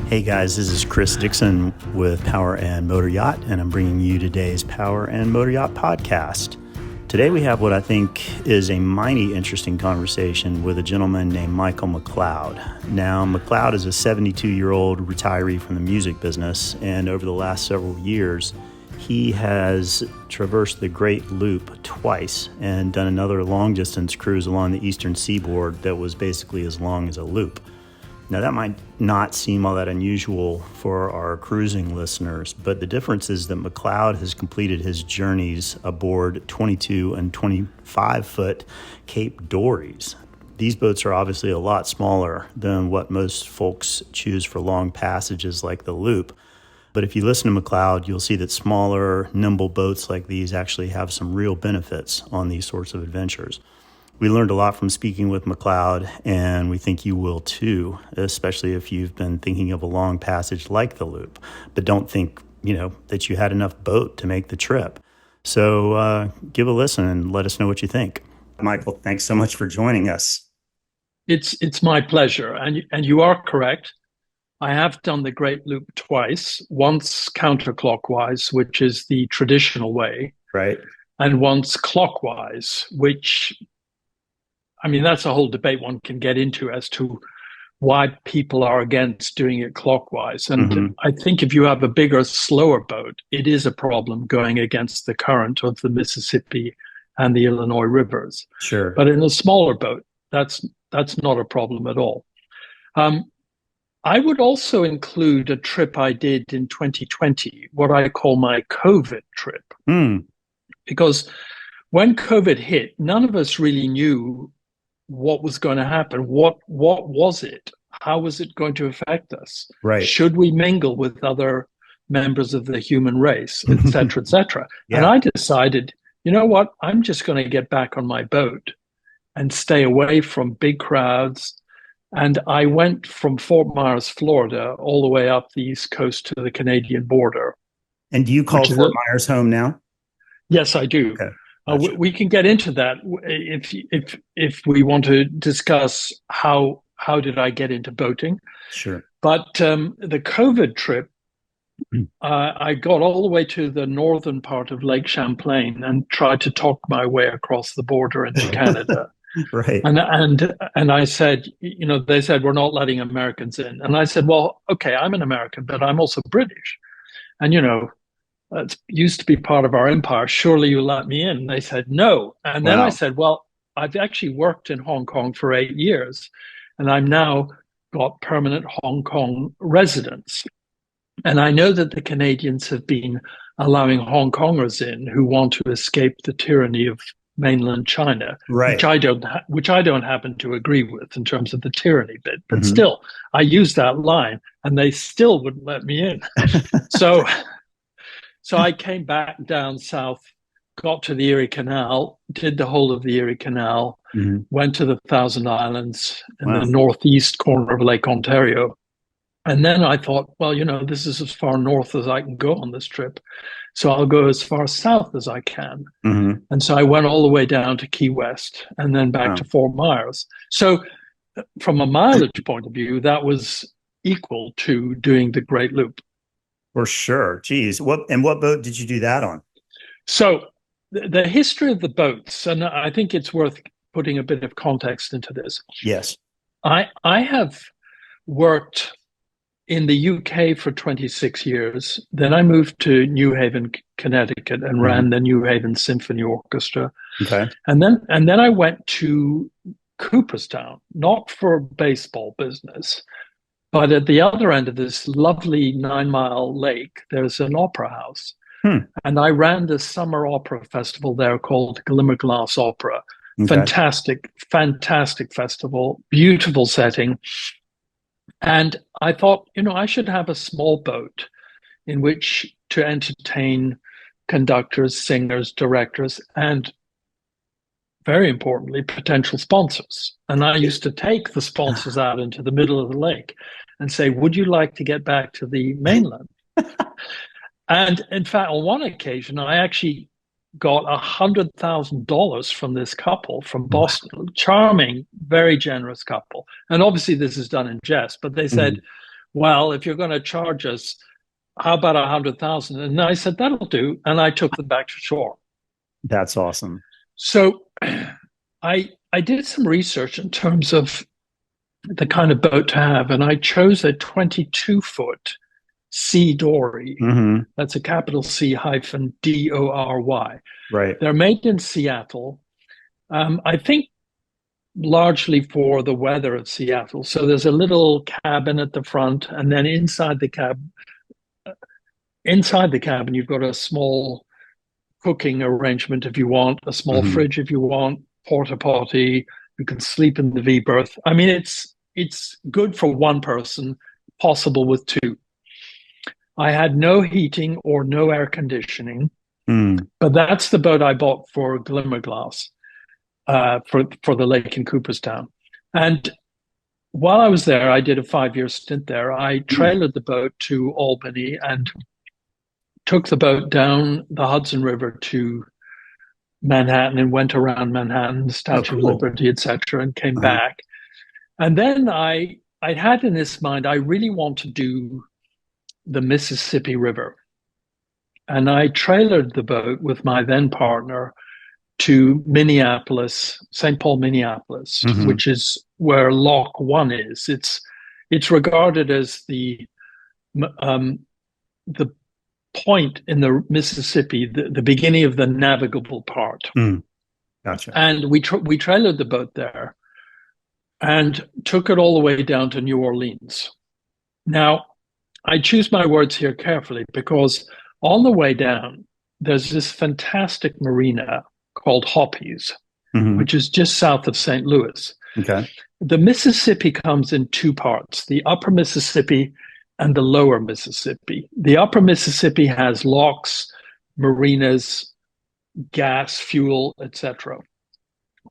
Hey guys, this is Chris Dixon with Power and Motoryacht, and I'm bringing you today's Power and Motoryacht podcast. Today we have what I think is a mighty interesting conversation with a gentleman named Michael MacLeod. Now, MacLeod is a 72-year-old retiree from the music business, and over the last several years, he has traversed the Great Loop twice and done another long-distance cruise along the eastern seaboard that was basically as long as a loop. Now, that might not seem all that unusual for our cruising listeners, but the difference is that MacLeod has completed his journeys aboard 22 and 25-foot C-Dorys. These boats are obviously a lot smaller than what most folks choose for long passages like the Loop. But if you listen to MacLeod, you'll see that smaller, nimble boats like these actually have some real benefits on these sorts of adventures. We learned a lot from speaking with MacLeod, and we think you will too, especially if you've been thinking of a long passage like the Loop, but don't think, that you had enough boat to make the trip. So give a listen and let us know what you think. Michael, thanks so much for joining us. It's my pleasure, and you are correct. I have done the Great Loop twice, once counterclockwise, which is the traditional way, right, and once clockwise, which... that's a whole debate one can get into as to why people are against doing it clockwise. And I think if you have a bigger, slower boat, it is a problem going against the current of the Mississippi and the Illinois rivers. Sure. But in a smaller boat, that's not a problem at all. I would also include a trip I did in 2020, what I call my COVID trip. Because when COVID hit, none of us really knew what was going to happen. What was it? How was it going to affect us? Right. Should we mingle with other members of the human race, et cetera, et cetera? Yeah. And I decided, you know what? I'm just going to get back on my boat and stay away from big crowds. And I went from Fort Myers, Florida, all the way up the East Coast to the Canadian border. And do you call Fort Myers home now? Yes, I do. Okay. We can get into that if we want to discuss how did I get into boating. Sure. But the COVID trip, I got all the way to the northern part of Lake Champlain and tried to talk my way across the border into Canada. Right. And I said, they said, we're not letting Americans in. And I said, well, okay, I'm an American, but I'm also British. And, it used to be part of our empire. Surely you let me in. And they said, no. And then I said, well, I've actually worked in Hong Kong for 8 years, and I'm now got permanent Hong Kong residence. And I know that the Canadians have been allowing Hong Kongers in who want to escape the tyranny of mainland China, right, which I don't happen to agree with in terms of the tyranny bit. But still, I used that line, and they still wouldn't let me in. So I came back down south, got to the Erie Canal, did the whole of the Erie Canal, went to the Thousand Islands in the northeast corner of Lake Ontario. And then I thought, well, this is as far north as I can go on this trip. So I'll go as far south as I can. And so I went all the way down to Key West and then back to Fort Myers. So from a mileage point of view, that was equal to doing the Great Loop. For sure. Geez. What boat did you do that on? So the history of the boats, and I think it's worth putting a bit of context into this. Yes. I have worked in the UK for 26 years. Then I moved to New Haven, Connecticut, and ran the New Haven Symphony Orchestra. Okay. And then I went to Cooperstown, not for baseball business, but at the other end of this lovely 9-mile lake, there's an opera house. And I ran this summer opera festival there called Glimmerglass Opera. Okay. Fantastic festival, beautiful setting. And I thought, I should have a small boat in which to entertain conductors, singers, directors, and very importantly, potential sponsors. And I used to take the sponsors out into the middle of the lake and say, would you like to get back to the mainland? And in fact, on one occasion, I actually got $100,000 from this couple from Boston. Charming, very generous couple. And obviously this is done in jest, but they said, well, if you're going to charge us, how about 100,000? And I said, that'll do. And I took them back to shore. That's awesome. So I did some research in terms of the kind of boat to have, and I chose a 22-foot C-Dory. Mm-hmm. That's a capital C hyphen D-O-R-Y. Right. They're made in Seattle. I think largely for the weather of Seattle. So there's a little cabin at the front, and then inside the cabin, you've got a small cooking arrangement if you want, a small Mm-hmm. fridge if you want, porta potty. You can sleep in the V berth. I mean, it's good for one person, possible with two. I had no heating or no air conditioning, but that's the boat I bought for Glimmerglass, for the lake in Cooperstown. And while I was there, I did a 5-year stint there. I trailered the boat to Albany and took the boat down the Hudson River to Manhattan and went around Manhattan, the Statue of Liberty, etc., and came back. And then I had in this mind, I really want to do the Mississippi River. And I trailered the boat with my then partner to Minneapolis, St. Paul, Minneapolis, which is where Lock 1 is. It's regarded as the point in the Mississippi, the beginning of the navigable part. Gotcha. And we trailered the boat there and took it all the way down to New Orleans. Now, I choose my words here carefully because on the way down, there's this fantastic marina called Hoppy's, which is just south of St. Louis. Okay. The Mississippi comes in two parts, the upper Mississippi and the lower Mississippi. The upper Mississippi has locks, marinas, gas, fuel, etc.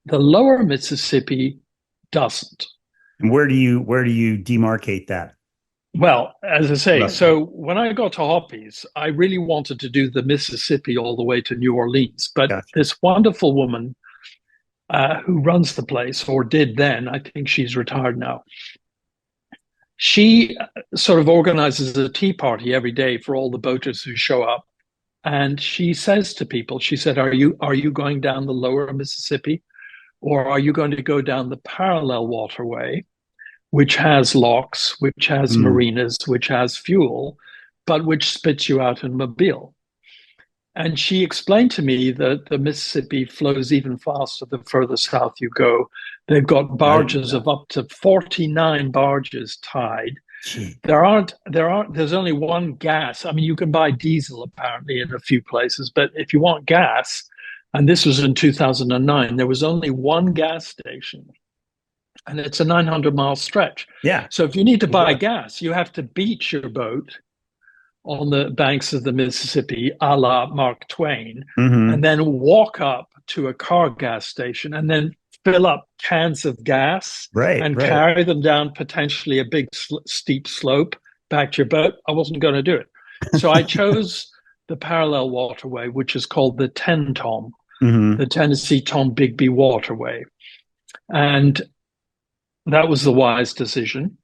The lower Mississippi doesn't. And where do you demarcate that? Well, as I say, so when I got to Hoppy's, I really wanted to do the Mississippi all the way to New Orleans. But this wonderful woman who runs the place, or did then, I think she's retired now, she sort of organizes a tea party every day for all the boaters who show up. And she says to people, she said, are you going down the lower Mississippi, or are you going to go down the parallel waterway, which has locks, which has marinas, which has fuel, but which spits you out in Mobile? And she explained to me that the Mississippi flows even faster the further south you go. They've got barges of up to 49 barges tied. There's only one gas. I mean, you can buy diesel apparently in a few places, but if you want gas, and this was in 2009, there was only one gas station. And it's a 900-mile stretch. Yeah. So if you need to buy gas, you have to beach your boat on the banks of the Mississippi, a la Mark Twain, and then walk up to a car gas station and then fill up cans of gas and carry them down potentially a big steep slope back to your boat. I wasn't going to do it. So I chose the parallel waterway, which is called the TEN-TOM, the Tennessee Tom Bigby Waterway. And that was the wise decision.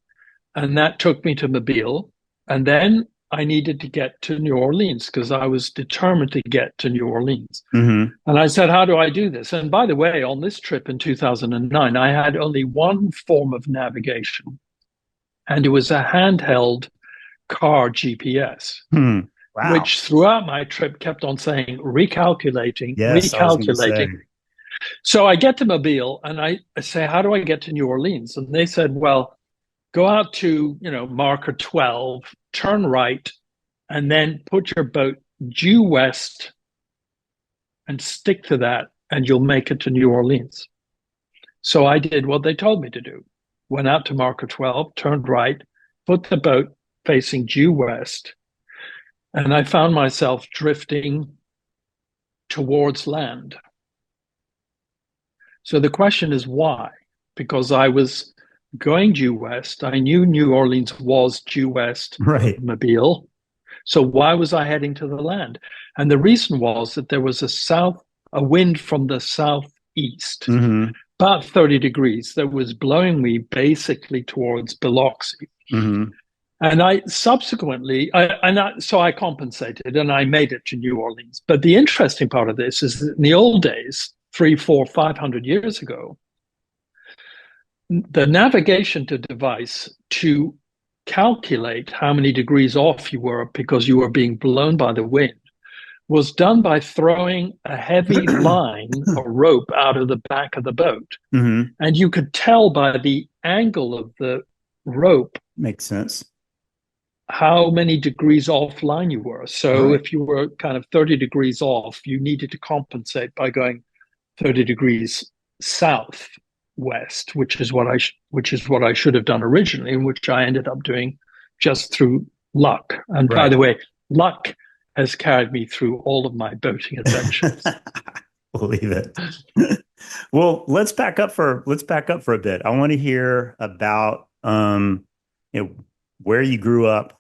And that took me to Mobile. And then I needed to get to New Orleans because I was determined to get to New Orleans. And I said, how do I do this? And by the way, on this trip in 2009, I had only one form of navigation, and it was a handheld car GPS, which throughout my trip kept on saying, recalculating. So I get to Mobile and I say, how do I get to New Orleans? And they said, well, go out to, marker 12, turn right, and then put your boat due west and stick to that, and you'll make it to New Orleans. So I did what they told me to do. Went out to marker 12, turned right, put the boat facing due west, and I found myself drifting towards land. So the question is why? Because I was going due west. I knew New Orleans was due west of Mobile. So why was I heading to the land? And the reason was that there was a wind from the southeast, about 30 degrees, that was blowing me basically towards Biloxi. And I subsequently, so I compensated and I made it to New Orleans. But the interesting part of this is that in the old days, 3, 4, 500 years ago, the navigation to device to calculate how many degrees off you were because you were being blown by the wind was done by throwing a heavy line or rope out of the back of the boat. Mm-hmm. And you could tell by the angle of the rope. Makes sense. How many degrees offline you were. So Right. if you were kind of 30 degrees off, you needed to compensate by going 30 degrees southwest, which is what I should have done originally, and which I ended up doing just through luck. And by Right. the way, luck has carried me through all of my boating adventures. Believe it. Well, let's back up for a bit. I want to hear about where you grew up.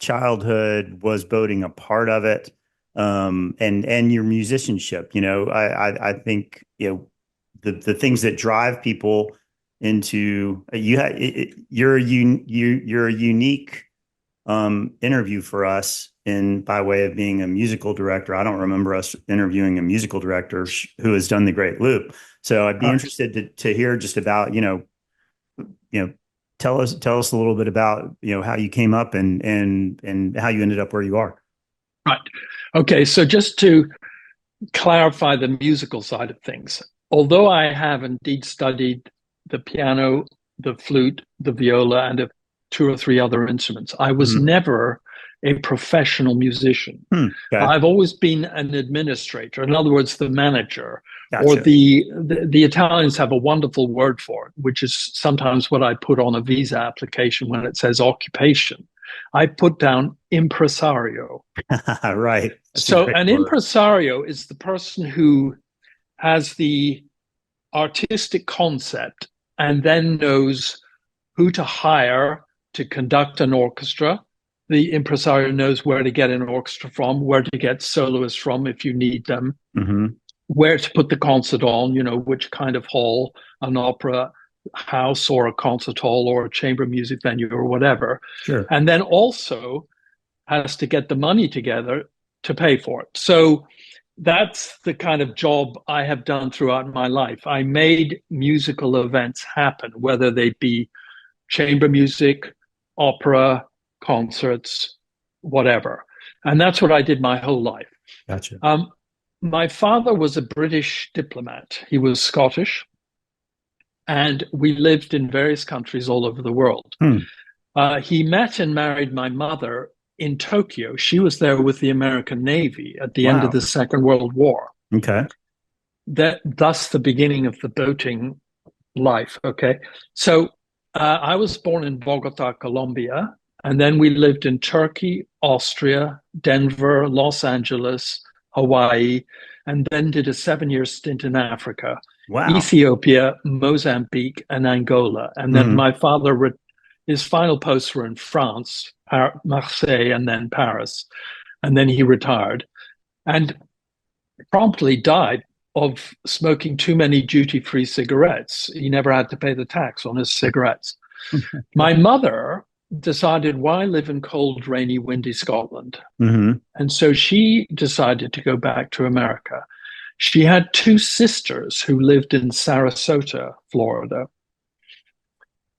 Childhood, was boating a part of it? And your musicianship. I think the things that drive people into you're a unique interview for us in by way of being a musical director. I don't remember us interviewing a musical director who has done the Great Loop. So I'd be interested to hear just about, tell us a little bit about, how you came up and how you ended up where you are. Right. Okay. So just to clarify the musical side of things, although I have indeed studied the piano, the flute, the viola, and 2 or 3 other instruments, I was never a professional musician. Okay. I've always been an administrator, in other words, the manager. Gotcha. Or the Italians have a wonderful word for it, which is sometimes what I put on a visa application when it says occupation. I put down impresario. Right. That's so an impresario is the person who has the artistic concept and then knows who to hire to conduct an orchestra. The impresario knows where to get an orchestra from, where to get soloists from if you need them, where to put the concert on, which kind of hall, an opera house or a concert hall or a chamber music venue or whatever. Sure. And then also has to get the money together to pay for it. So that's the kind of job I have done throughout my life. I made musical events happen, whether they be chamber music, opera, concerts, whatever. And that's what I did my whole life. Gotcha. My father was a British diplomat. He was Scottish. And we lived in various countries all over the world. He met and married my mother in Tokyo. She was there with the American Navy at the end of the Second World War. Okay. Thus the beginning of the boating life. Okay. So I was born in Bogota, Colombia. And then we lived in Turkey, Austria, Denver, Los Angeles, Hawaii, and then did a 7-year stint in Africa. Wow. Ethiopia, Mozambique, and Angola. And then my father, his final posts were in France, Marseille, and then Paris. And then he retired and promptly died of smoking too many duty-free cigarettes. He never had to pay the tax on his cigarettes. My mother decided, why live in cold, rainy, windy Scotland? And so she decided to go back to America. She had 2 sisters who lived in Sarasota, Florida.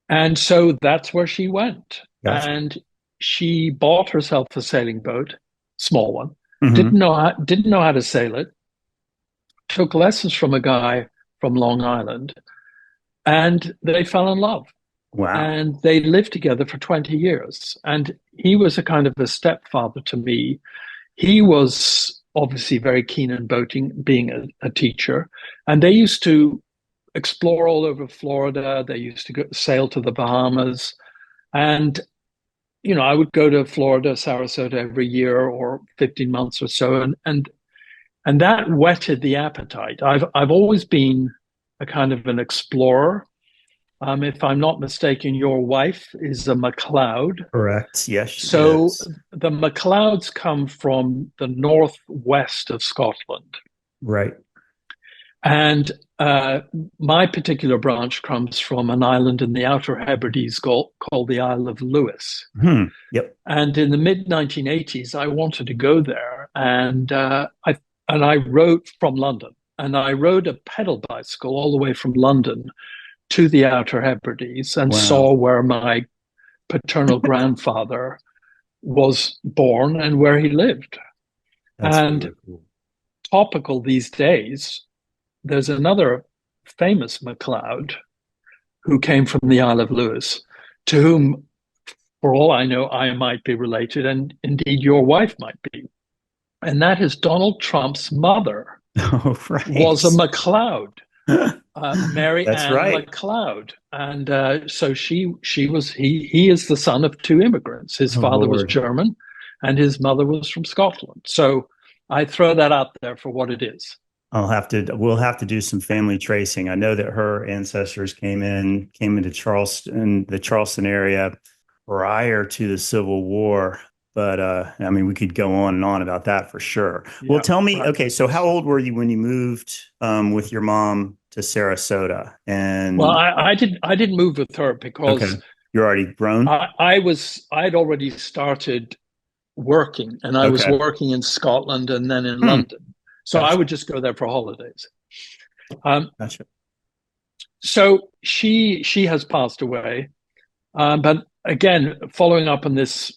And so that's where she went. Gotcha. And she bought herself a sailing boat, small one, didn't know how to sail it, took lessons from a guy from Long Island, and they fell in love. Wow. And they lived together for 20 years. And he was a kind of a stepfather to me. He was obviously very keen in boating, being a teacher. And they used to explore all over Florida. They used to sail to the Bahamas. And, I would go to Florida, Sarasota every year or 15 months or so. And that whetted the appetite. I've always been a kind of an explorer. If I'm not mistaken, your wife is a MacLeod. Correct. Yes. So the MacLeods come from the northwest of Scotland. Right. And my particular branch comes from an island in the Outer Hebrides called the Isle of Lewis. Yep. And in the mid 1980s, I wanted to go there, and I rode from London, and I rode a pedal bicycle all the way from London to the Outer Hebrides and Wow. saw where my paternal grandfather was born and where he lived. That's And really cool. topical these days, there's another famous MacLeod who came from the Isle of Lewis, to whom, for all I know, I might be related, and indeed your wife might be. And that is Donald Trump's mother Oh, was a right. MacLeod, Mary That's Ann right. MacLeod, and so she was he is the son of two immigrants. His Oh, father was Lord. German, and his mother was from Scotland. So I throw that out there for what it is. We'll have to do some family tracing. I know that her ancestors came into Charleston, the Charleston area prior to the Civil War. But I mean, we could go on and on about that for sure. Well, Yeah, tell me, right. okay, so how old were you when you moved with your mom to Sarasota? Well, And I didn't move with her okay, because you're already grown? I'd already started working, and I was Okay. working in Scotland and then in Hmm. London. So I Gotcha. would just go there for holidays. Um, Gotcha. so she has passed away, but again, following up on this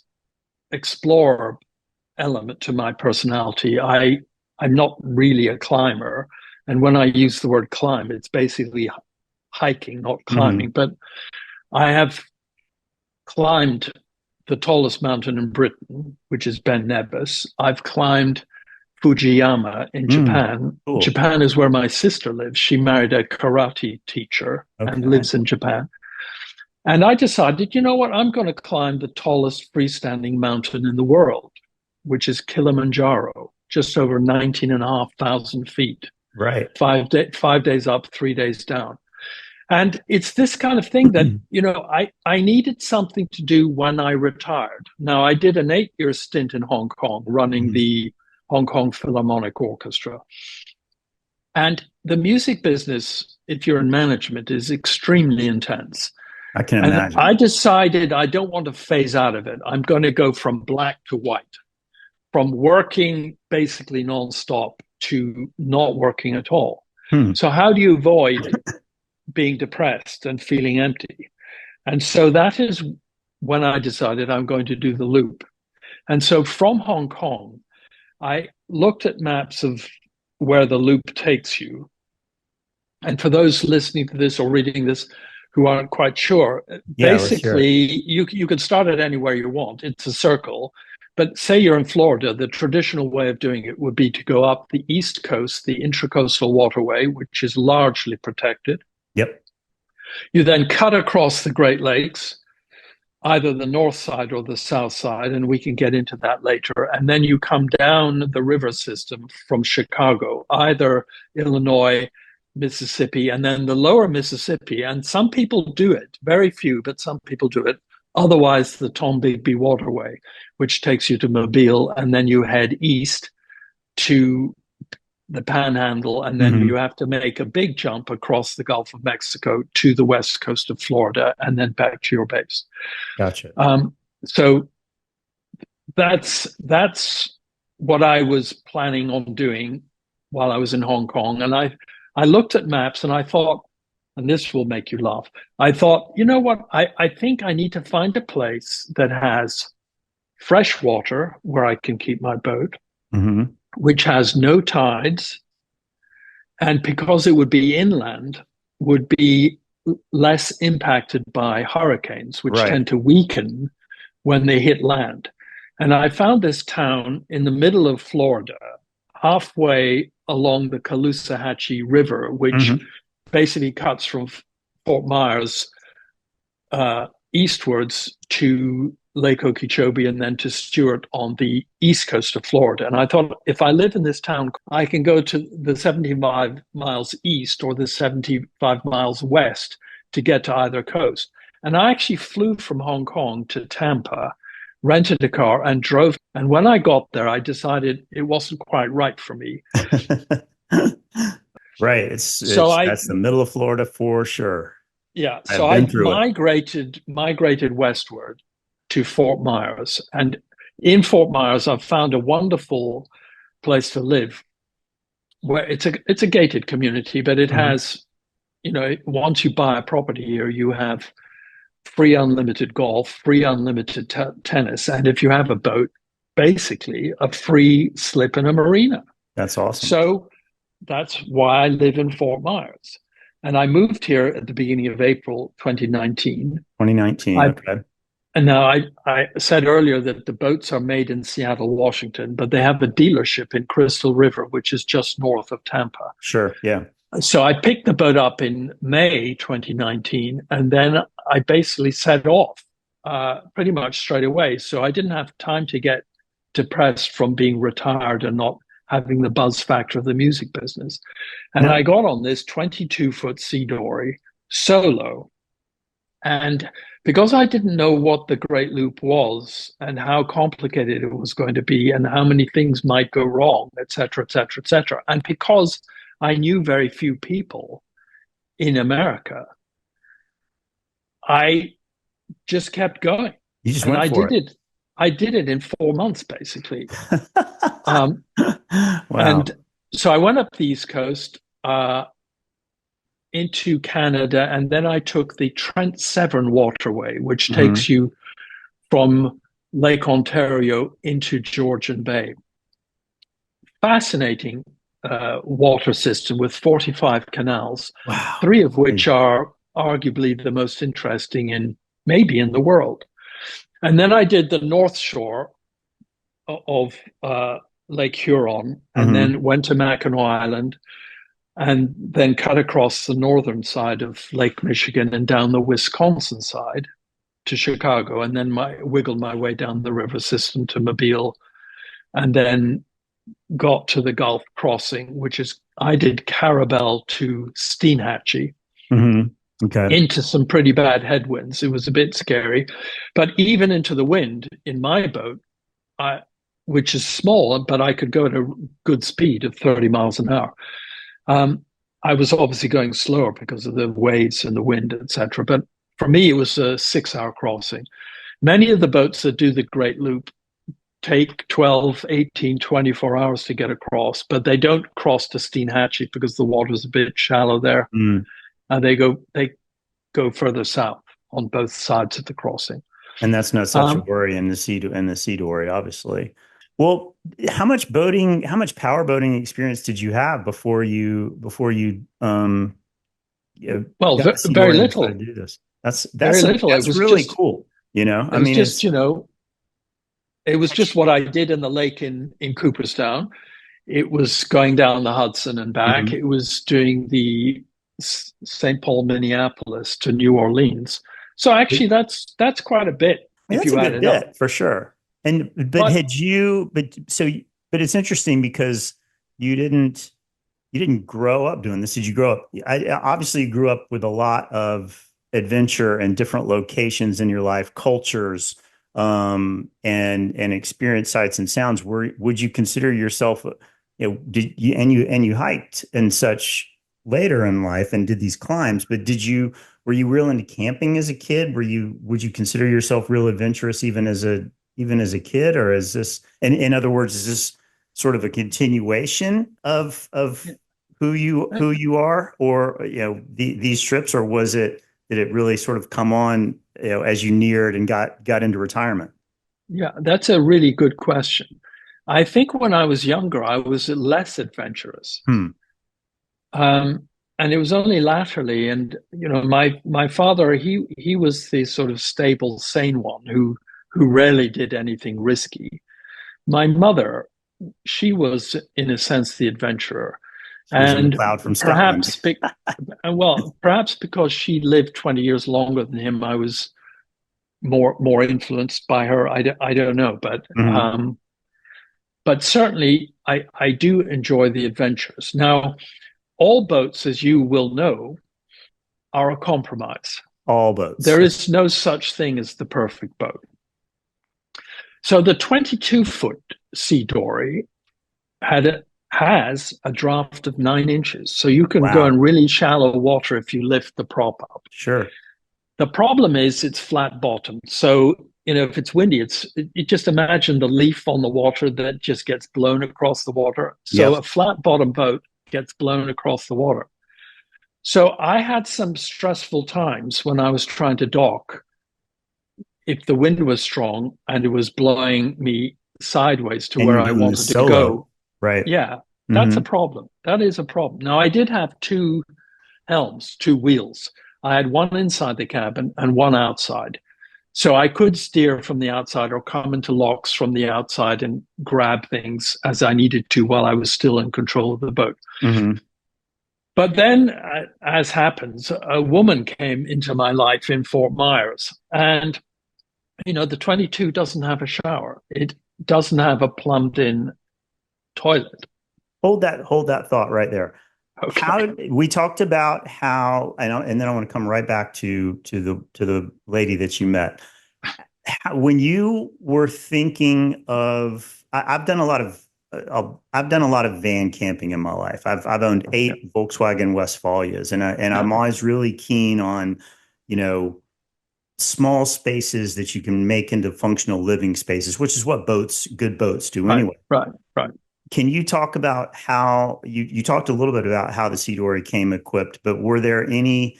explorer element to my personality, I'm not really a climber, and when I use the word climb, it's basically hiking, not Hmm. climbing. But I have climbed the tallest mountain in Britain, which is Ben Nevis. I've climbed Fujiyama in Mm. Japan. Cool. Japan is where my sister lives. She married a karate teacher and Okay. lives in Japan. And I decided, you know what? I'm going to climb the tallest freestanding mountain in the world, which is Kilimanjaro, just over 19,500 feet, Right. 5 days up, 3 days down. And it's this kind of thing that, I needed something to do when I retired. Now, I did an 8-year stint in Hong Kong running Mhm. the Hong Kong Philharmonic Orchestra. And the music business, if you're in management, is extremely intense. I can And I imagine. decided I don't want to phase out of it. I'm going to go from black to white, from working basically nonstop to not working at all. Hmm. So, how do you avoid being depressed and feeling empty? And so that is when I decided I'm going to do the loop. And so from Hong Kong, I looked at maps of where the loop takes you. And for those listening to this or reading this who aren't quite sure, Yeah, let's hear basically it. you can start it anywhere you want. It's a circle. But say you're in Florida, the traditional way of doing it would be to go up the East Coast, the Intracoastal Waterway, which is largely protected. Yep. You then cut across the Great Lakes, either the north side or the south side, and we can get into that later. And then you come down the river system from Chicago, either Illinois, Mississippi, and then the lower Mississippi. And some people do it, very few, but some people do it. Otherwise, the Tombigbee Waterway, which takes you to Mobile, and then you head east to the Panhandle, and then Hmm. you have to make a big jump across the Gulf of Mexico to the west coast of Florida, and then back to your base. Gotcha. So that's what I was planning on doing while I was in Hong Kong, and I looked at maps and I thought, and this will make you laugh. I thought, you know what? I think I need to find a place that has fresh water where I can keep my boat, Hmm. which has no tides, and because it would be inland, would be less impacted by hurricanes, which Right. tend to weaken when they hit land. And I found this town in the middle of Florida, halfway along the Caloosahatchee River, which Hmm. basically cuts from Fort Myers eastwards to Lake Okeechobee and then to Stewart on the east coast of Florida. And I thought, if I live in this town, I can go to the 75 miles east or the 75 miles west to get to either coast. And I actually flew from Hong Kong to Tampa, rented a car, and drove. And when I got there, I decided it wasn't quite right for me. Right. So That's the middle of Florida for sure. so I've I been through it. migrated westward to Fort Myers, and in Fort Myers, I've found a wonderful place to live, where it's a gated community, but it Hmm. has, once you buy a property here, you have free unlimited golf, free unlimited tennis, and if you have a boat, basically a free slip in a marina. That's awesome. So that's why I live in Fort Myers. And I moved here at the beginning of April 2019. 2019. I Okay. and now I said earlier that the boats are made in Seattle, Washington, but they have a dealership in Crystal River, which is just north of Tampa. Sure. Yeah. So I picked the boat up in May 2019, and then I basically set off pretty much straight away. So I didn't have time to get depressed from being retired and not having the buzz factor of the music business. And No. I got on this 22-foot C-Dory solo. And because I didn't know what the Great Loop was and how complicated it was going to be and how many things might go wrong, et cetera, et cetera, et cetera, and because I knew very few people in America, I just kept going. You just And went for it. I did it in 4 months, basically. Um, Wow. and so I went up the East Coast into Canada, and then I took the Trent Severn waterway, which Hmm. takes you from Lake Ontario into Georgian Bay. Fascinating water system with 45 canals, Wow. three of which Amazing. are arguably the most interesting in maybe in the world. And then I did the North Shore of Lake Huron, and Hmm. then went to Mackinac Island, and then cut across the northern side of Lake Michigan and down the Wisconsin side to Chicago, and then wiggled my way down the river system to Mobile, and then got to the Gulf crossing, which is I did Carabel to Steenhatchee Hmm. Okay. into some pretty bad headwinds. It was a bit scary, but even into the wind in my boat, which is small, but I could go at a good speed of 30 miles an hour. Um, I was obviously going slower because of the waves and the wind, etc. But for me, it was a 6 hour crossing. Many of the boats that do the Great Loop take 12, 18, 24 hours to get across, but they don't cross to Steenhatchee because the water's a bit shallow there. Mm. And they go further south on both sides of the crossing. And that's not such a Um, worry in the Sea Dory, obviously. Well, how much power boating experience did you have before you well, got the Sea very Dory and decided little, to do this? very little. That's really cool. It I was mean, just, it was just it's what I did in the lake in Cooperstown. It was going down the Hudson and back. mhm. It was doing the St. Paul, Minneapolis to New Orleans. So actually, that's quite a bit I mean, if that's a you add good it up. bit for sure. And but But had you but so but it's interesting because you didn't you didn't grow up doing this. Did you grow up? I obviously grew up with a lot of adventure and different locations in your life, cultures, and experience sights and sounds. Would you consider yourself, did you and you hiked and such later in life and did these climbs, but were you real into camping as a kid? Would you consider yourself real adventurous even as a kid, or is this, and in other words, is this sort of a continuation of who you are, or these trips, or did it really sort of come on as you neared and got into retirement? yeah, that's a really good question. I think when I was younger, I was less adventurous. Hmm. And it was only latterly, and my father, he was the sort of stable, sane one who rarely did anything risky. My mother, she was in a sense the adventurer, She was a and MacLeod from Scotland. perhaps perhaps because she lived 20 years longer than him, I was more influenced by her. I don't know, Hmm. but certainly I do enjoy the adventures. Now, all boats, as you will know, are a compromise. All boats. There is no such thing as the perfect boat. So the 22-foot Sea Dory has a draft of 9 inches. So you can go Wow. in really shallow water if you lift the prop up. Sure. The problem is it's flat bottom. So, if it's windy, you just imagine the leaf on the water that just gets blown across the water. So Yep. a flat bottom boat gets blown across the water. So I had some stressful times when I was trying to dock if the wind was strong and it was blowing me sideways to And where you're I doing this wanted to solo, go. right? Yeah, that's Mm-hmm. a problem. That is a problem. Now, I did have two helms, two wheels. I had one inside the cabin and one outside. So I could steer from the outside or come into locks from the outside and grab things as I needed to while I was still in control of the boat. Mm-hmm. But then, as happens, a woman came into my life in Fort Myers. And, the 22 doesn't have a shower, it doesn't have a plumbed in toilet. Hold that thought right there. How Okay. we talked about how, and then I want to come right back to the lady that you met. When you were thinking of, I've done a lot of I've done a lot of van camping in my life. I've owned Yeah. 8 Volkswagen Westphalias, and Yeah. I'm always really keen on, you know, small spaces that you can make into functional living spaces, which is what good boats do Right. anyway. Right. Right. Can you talk about how you talked a little bit about how the C-Dory came equipped, but were there any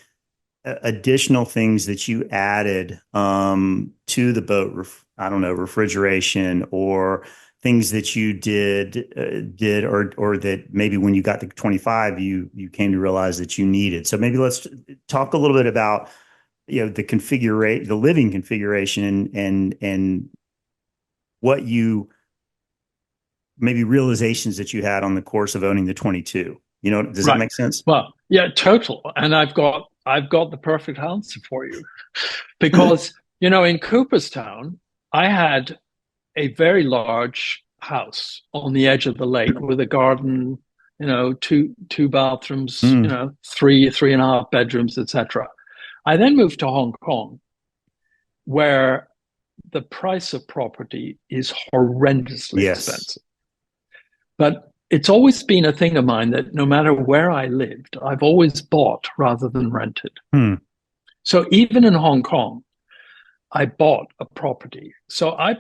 additional things that you added to the boat? I don't know, refrigeration or things that you did or that maybe when you got to 25 you came to realize that you needed. So maybe let's talk a little bit about the living configuration and what you maybe realizations that you had on the course of owning the 22. Does that Right. make sense? Well, yeah, total. And I've got the perfect answer for you because, in Cooperstown, I had a very large house on the edge of the lake with a garden, two bathrooms, Mm, three and a half bedrooms, etc. I then moved to Hong Kong, where the price of property is horrendously yes. expensive. But it's always been a thing of mine that no matter where I lived, I've always bought rather than rented. Hmm. So even in Hong Kong, I bought a property. So I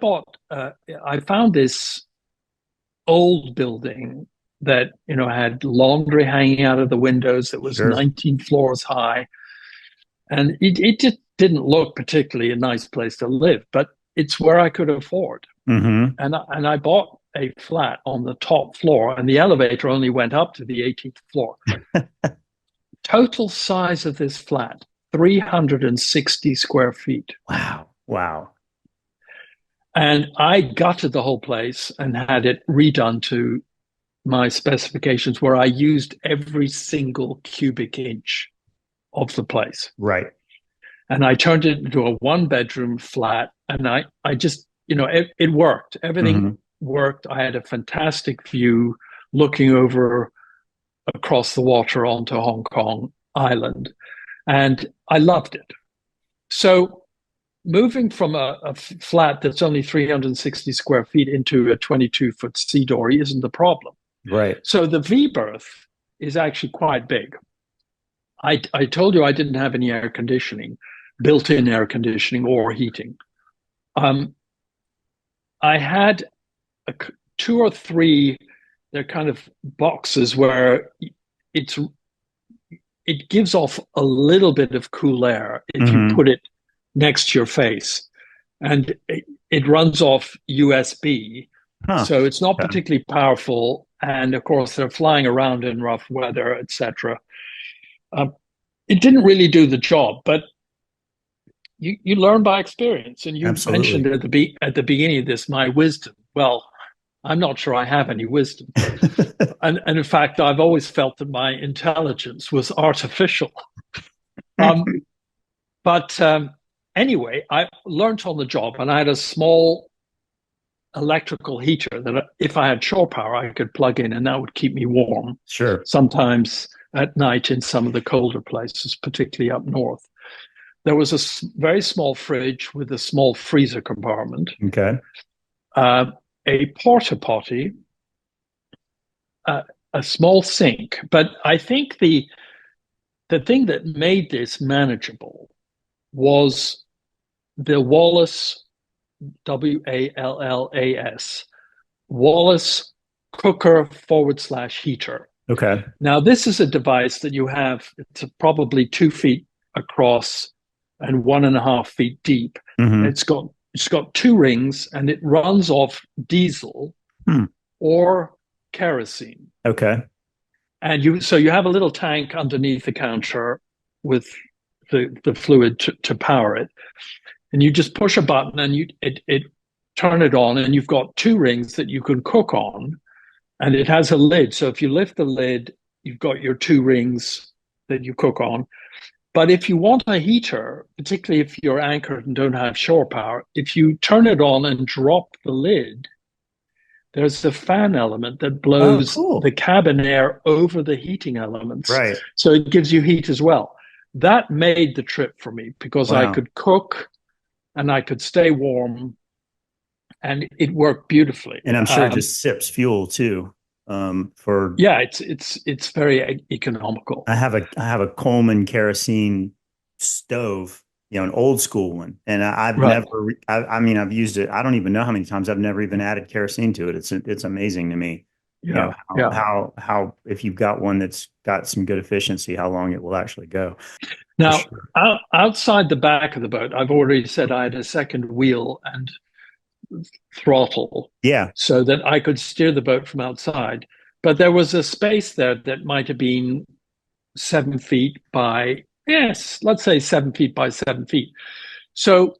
found this old building that, had laundry hanging out of the windows that was Sure. 19 floors high. And it just didn't look particularly a nice place to live, but it's where I could afford. Mm-hmm. And I bought a flat on the top floor, and the elevator only went up to the 18th floor. Total size of this flat, 360 square feet. Wow. Wow. And I gutted the whole place and had it redone to my specifications where I used every single cubic inch of the place. Right. And I turned it into a 1 bedroom flat. And I just, it worked. Everything Mm-hmm. worked. I had a fantastic view looking over across the water onto Hong Kong Island. And I loved it. So moving from a flat that's only 360 square feet into a 22-foot C-Dory isn't the problem. Right. So the V berth is actually quite big. I told you I didn't have any air conditioning, built-in air conditioning or heating. I had two or three, they're kind of boxes where it gives off a little bit of cool air if you Mm-hmm. put it next to your face. And it runs off USB. Huh. So it's not Okay. particularly powerful. And of course, they're flying around in rough weather, etc. It didn't really do the job, but you learn by experience. And you mentioned Absolutely. at the beginning of this, my wisdom. Well, I'm not sure I have any wisdom. And in fact, I've always felt that my intelligence was artificial. Um, but anyway, I learned on the job, and I had a small electrical heater that if I had shore power, I could plug in, and that would keep me warm. Sure. Sometimes at night in some of the colder places, particularly up north. There was a very small fridge with a small freezer compartment, Okay. a porta potty, a small sink. But I think the thing that made this manageable was the Wallace, Wallas, Wallace cooker / heater. Okay. Now, this is a device that you have, it's probably 2 feet across and 1.5 feet deep. Mm-hmm. It's got two rings and it runs off diesel or kerosene. Okay. And you have a little tank underneath the counter with the fluid to power it. And you just push a button and it turn it on, and you've got two rings that you can cook on, and it has a lid. So if you lift the lid, you've got your two rings that you cook on. But if you want a heater, particularly if you're anchored and don't have shore power, if you turn it on and drop the lid, there's a fan element that blows the cabin air over the heating elements. Right. So it gives you heat as well. That made the trip for me because I could cook and I could stay warm, and it worked beautifully. And I'm sure it just sips fuel too. It's very economical. I have a Coleman kerosene stove, an old school one, and I've never. I've used it. I don't even know how many times. I've never even added kerosene to it. It's amazing to me. How if you've got one that's got some good efficiency, how long it will actually go. Now, outside the back of the boat, I've already said I had a second wheel and throttle, so that I could steer the boat from outside. But there was a space there that might have been 7 feet by, let's say 7 feet by 7 feet. So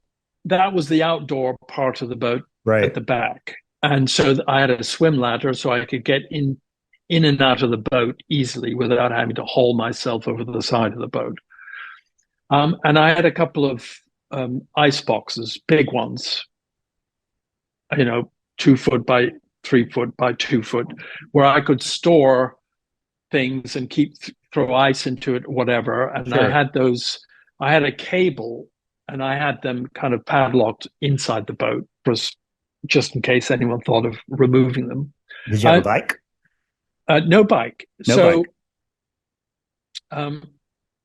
that was the outdoor part of the boat at the back. And so I had a swim ladder so I could get in and out of the boat easily without having to haul myself over the side of the boat. And I had a couple of ice boxes, big ones, 2 foot by 3 foot by 2 foot, where I could store things and throw ice into it, whatever. And I had I had a cable and I had them kind of padlocked inside the boat just in case anyone thought of removing them. Did you have a bike? No bike. Bike.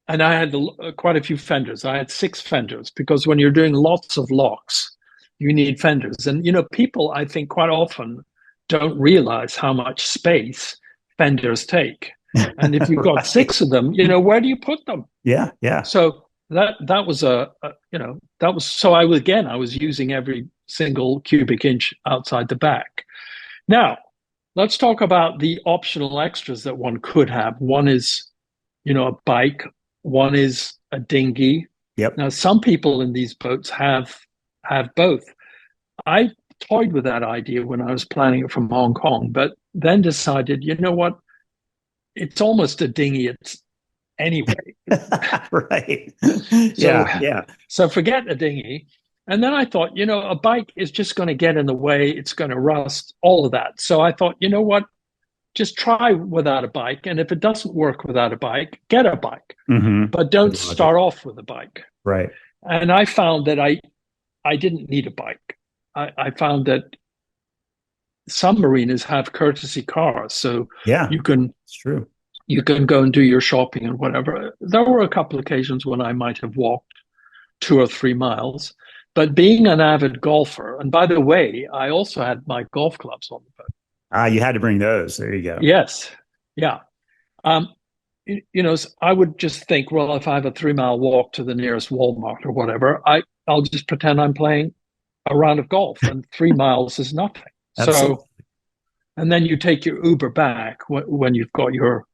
And I had quite a few fenders. I had 6 fenders because when you're doing lots of locks, you need fenders. And, people, I think, quite often don't realize how much space fenders take. And if you've got 6 of them, where do you put them? Yeah, yeah. So that was so I was using every single cubic inch outside the back. Now, let's talk about the optional extras that one could have. One is, a bike. One is a dinghy. Yep. Now, some people in these boats have both. I toyed with that idea when I was planning it from Hong Kong, but then decided, you know what? It's almost a dinghy. It's anyway. Right. So forget a dinghy. And then I thought, a bike is just going to get in the way. It's going to rust, all of that. So I thought, you know what? Just try without a bike. And if it doesn't work without a bike, get a bike. Mm-hmm. But don't start off with a bike. Right. And I found that I didn't need a bike. I found that some marinas have courtesy cars. So it's true. You can go and do your shopping and whatever. There were a couple of occasions when I might have walked 2 or 3 miles. But being an avid golfer, and by the way, I also had my golf clubs on the boat. You had to bring those. There you go. Yes. Yeah. I would just think, well, if I have a 3-mile walk to the nearest Walmart or whatever, I'll just pretend I'm playing a round of golf, and 3 miles is nothing. Absolutely. So, and then you take your Uber back when you've got your,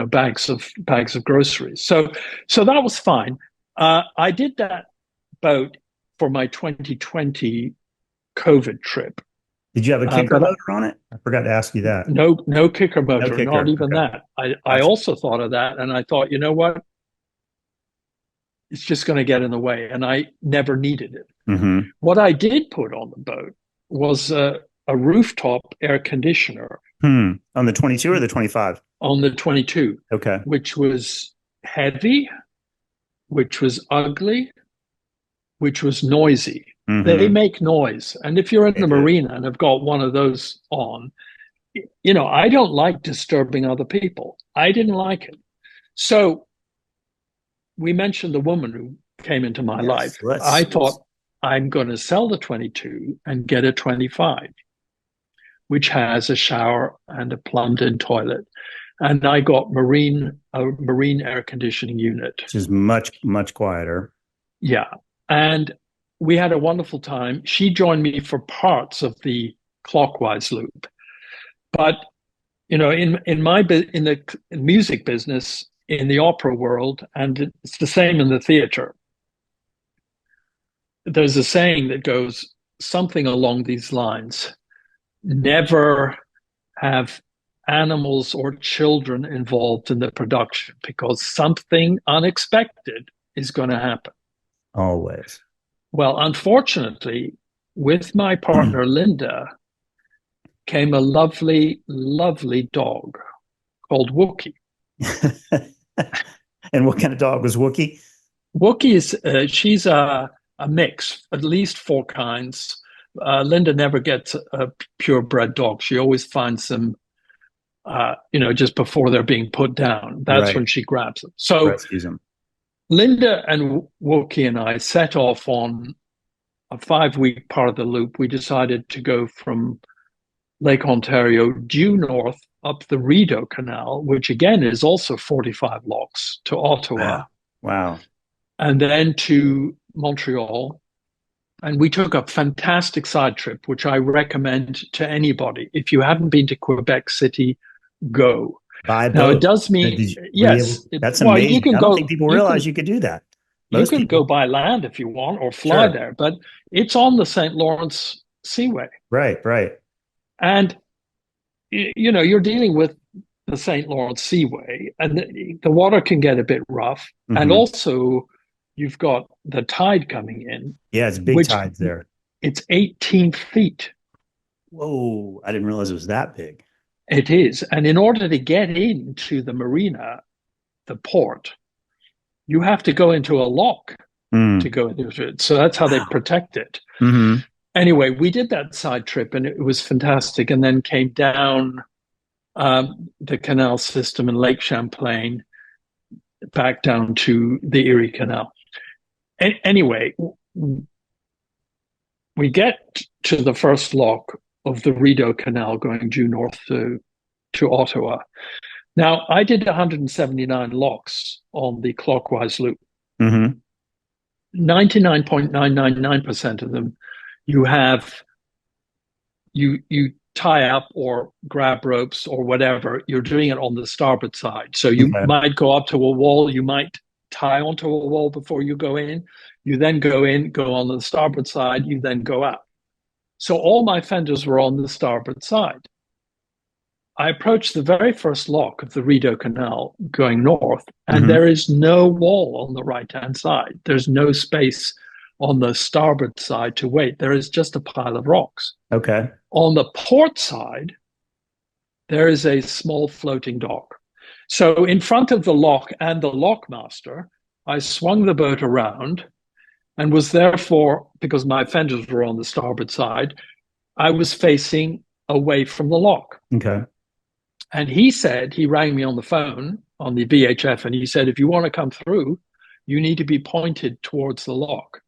bags of groceries. So that was fine. I did that boat for my 2020 COVID trip. Did you have a kicker motor on it? I forgot to ask you that. No kicker motor, not even that. I also thought of that, and I thought, you know what? It's just going to get in the way, and I never needed it. Mm-hmm. What I did put on the boat was a rooftop air conditioner. On the 22 or the 25? On the 22. Okay. Which was heavy, which was ugly, which was noisy. Mm-hmm. They make noise. And if you're in the marina and have got one of those on, I don't like disturbing other people. I didn't like it. So we mentioned the woman who came into my Yes, life. I let's. thought I'm going to sell the 22 and get a 25, which has a shower and a plumbed-in toilet. And I got a marine air conditioning unit. Which is much, much quieter. Yeah. And we had a wonderful time. She joined me for parts of the clockwise loop. But, in the music business, in the opera world, and it's the same in the theater, there's a saying that goes something along these lines: never have animals or children involved in the production because something unexpected is going to happen. Always. Well, unfortunately, with my partner Linda came a lovely, lovely dog called Wookie. And what kind of dog was Wookie? Wookie is she's a mix, at least four kinds. Linda never gets a purebred dog. She always finds them, just before they're being put down. That's Right. when she grabs them. So Rescues him. Linda and Wookie and I set off on a 5-week part of the loop. We decided to go from Lake Ontario due north up the Rideau Canal, which again is also 45 locks, to Ottawa, Wow. Wow. and then to Montreal. And we took a fantastic side trip, which I recommend to anybody. If you haven't been to Quebec City, go. By Now, it boat. does mean, yes, That's well, you amazing. can I don't think go, people realize you could do that. you Most can go people. by land if you want or fly Sure. there, but it's on the St. Lawrence Seaway. Right, right. And, you're dealing with the St. Lawrence Seaway, and the water can get a bit rough. And Mm-hmm. also, you've got the tide coming in, Yeah, it's big which tides there. it's 18 feet. Whoa, I didn't realize it was that big. It is. And in order to get into the marina, the port, you have to go into a lock to Mm. go into it. So that's how they Wow. protect it. Mm-hmm. Anyway, we did that side trip and it was fantastic. And then came down the canal system in Lake Champlain back down to the Erie Canal. Anyway, we get to the first lock of the Rideau Canal going due north to Ottawa. Now, I did 179 locks on the clockwise loop. Mm-hmm. 99.999% of them, you tie up or grab ropes or whatever. You're doing it on the starboard side. So you Okay. might go up to a wall. You might tie onto a wall before you go in. You then go in, go on the starboard side. You then go out. So all my fenders were on the starboard side. I approached the very first lock of the Rideau Canal going north, and Mm-hmm. there is no wall on the right-hand side. There's no space on the starboard side to wait. There is just a pile of rocks. Okay. On the port side, there is a small floating dock. So in front of the lock and the lockmaster, I swung the boat around and was therefore, because my fenders were on the starboard side, I was facing away from the lock. Okay. And he rang me on the phone on the VHF, and he said, if you want to come through, you need to be pointed towards the lock.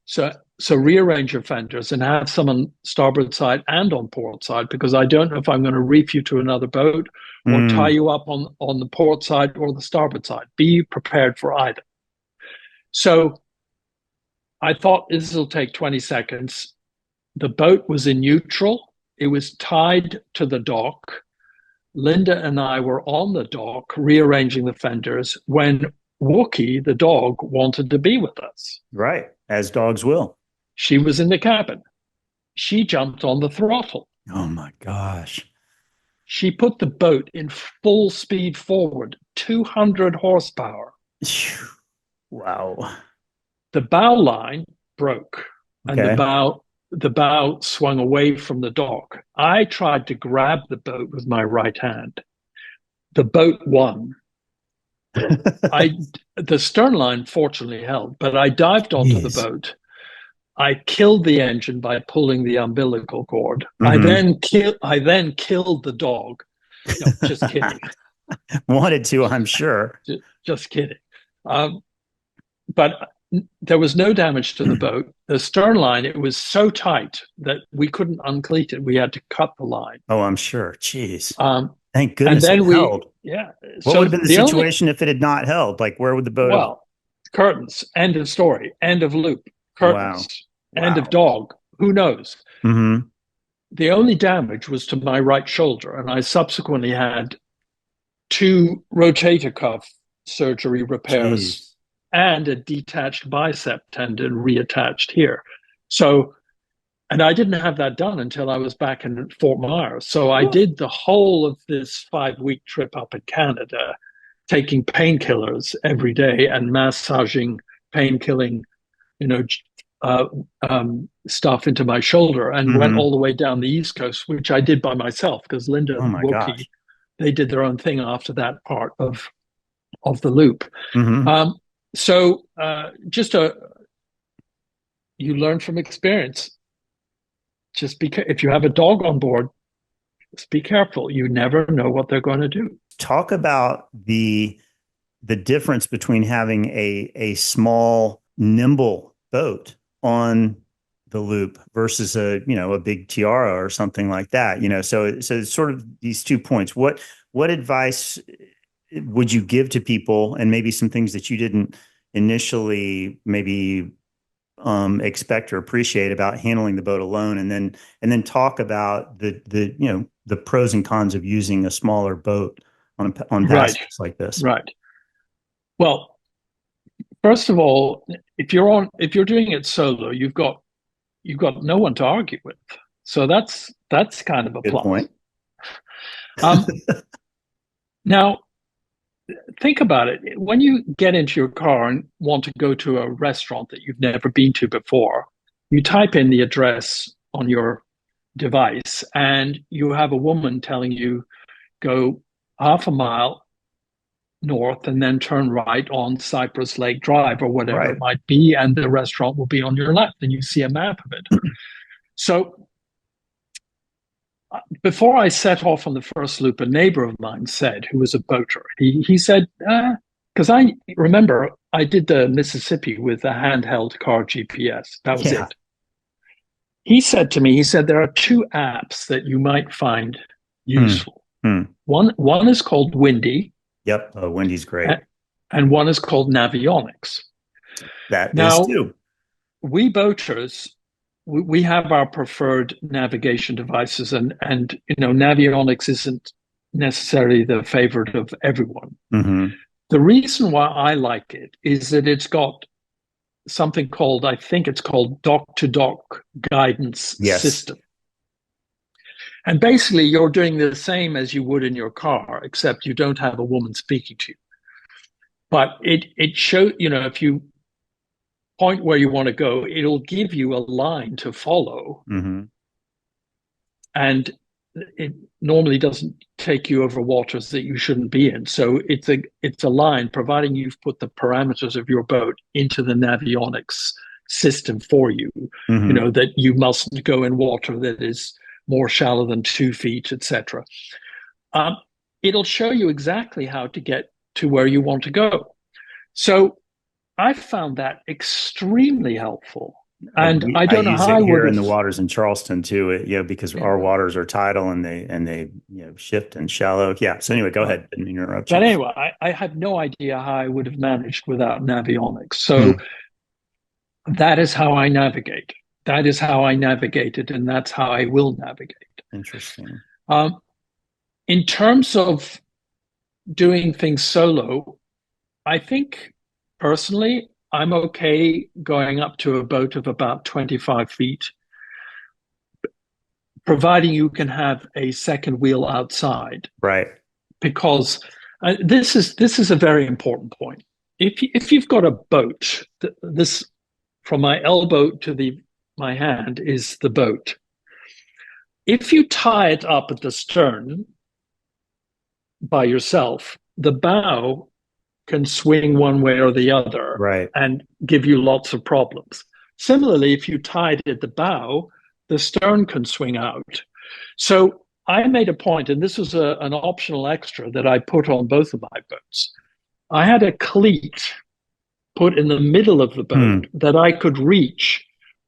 So rearrange your fenders and have some on starboard side and on port side, because I don't know if I'm going to reef you to another boat or tie you up on the port side or the starboard side. Be prepared for either. So I thought this will take 20 seconds. The boat was in neutral. It was tied to the dock. Linda and I were on the dock rearranging the fenders when Wookie, the dog, wanted to be with us. Right. As dogs will. She was in the cabin. She jumped on the throttle. Oh my gosh. She put the boat in full speed forward, 200 horsepower. Wow. The bow line broke, and Okay. the bow swung away from the dock. I tried to grab the boat with my right hand. The boat won. The stern line fortunately held, but I dived onto the boat. I killed the engine by pulling the umbilical cord. Mm-hmm. I then killed the dog. No, just kidding. Wanted to, I'm sure. Just kidding. Um, but there was no damage to the boat. The stern line, it was so tight that we couldn't uncleat it. We had to cut the line. Oh, I'm sure. Jeez. Um, Thank and goodness it then held. yeah. What would So have been the the only, situation if it had not held? Like, where would the boat have? well, curtains, end of story, end of loop, curtains, Wow. end of Wow. dog. Who knows? Mm-hmm. The only damage was to my right shoulder, and I subsequently had two rotator cuff surgery repairs Jeez. and a detached bicep tendon reattached here. So, and I didn't have that done until I was back in Fort Myers. So I Oof. did the whole of this 5 week trip up in Canada, taking painkillers every day and massaging pain killing, you know, uh, stuff into my shoulder, and went Mm-hmm. all the way down the East Coast, which I did by myself because Linda Oh and my Wookie, gosh. they did their own thing after that part of the loop. Mm-hmm. Um, so just you learn from experience. Just if you have a dog on board, just be careful. You never know what they're going to do. Talk about the difference between having a small, nimble boat on the loop versus a big tiara or something like that. So it's sort of these 2 points. What advice would you give to people, and maybe some things that you didn't initially maybe expect or appreciate about handling the boat alone, and then talk about the pros and cons of using a smaller boat on Right, passages like this. right. Well, first of all, if you're doing it solo, you've got no one to argue with. So that's kind of a Good plus. point. Um, now think about it. When you get into your car and want to go to a restaurant that you've never been to before, you type in the address on your device and you have a woman telling you go half a mile north and then turn right on Cypress Lake Drive or whatever it Right. might be, and the restaurant will be on your left, and you see a map of it. So before I set off on the first loop, a neighbor of mine said, who was a boater, he said, because I remember I did the Mississippi with a handheld car GPS. That was Yeah. it. He said to me, he said, there are two apps that you might find Hmm. useful. Hmm. One is called Windy, Yep. Oh, Wendy's great. and one is called Navionics. That is Now, too. we boaters, we have our preferred navigation devices, and Navionics isn't necessarily the favorite of everyone. Mm-hmm. The reason why I like it is that it's got something called, I think it's called dock to dock guidance Yes. system. And basically, you're doing the same as you would in your car, except you don't have a woman speaking to you. But it shows, if you point where you want to go, it'll give you a line to follow. Mm-hmm. And it normally doesn't take you over waters that you shouldn't be in. So it's a line, providing you've put the parameters of your boat into the Navionics system for you, Mm-hmm. that you mustn't go in water that is more shallow than 2 feet, etc. It'll show you exactly how to get to where you want to go. So I found that extremely helpful. And I I don't know use how it I would here in have. the waters in Charleston too. Because Yeah, our waters are tidal and they shift and shallow. Yeah. So anyway, go right. ahead. Didn't mean to interrupt you. But anyway, I have no idea how I would have managed without Navionics. So Hmm. that is how I navigate. That is how I navigated, and that's how I will navigate. Interesting. Um, in terms of doing things solo, I think personally, I'm okay going up to a boat of about 25 feet, providing you can have a second wheel outside, Right. because this is a very important point. If you've got a boat, this from my elbow to my hand is the boat. If you tie it up at the stern by yourself, the bow can swing one way or the other Right. and give you lots of problems. Similarly, if you tied at the bow, the stern can swing out. So I made a point, and this was an optional extra that I put on both of my boats. I had a cleat put in the middle of the boat that I could reach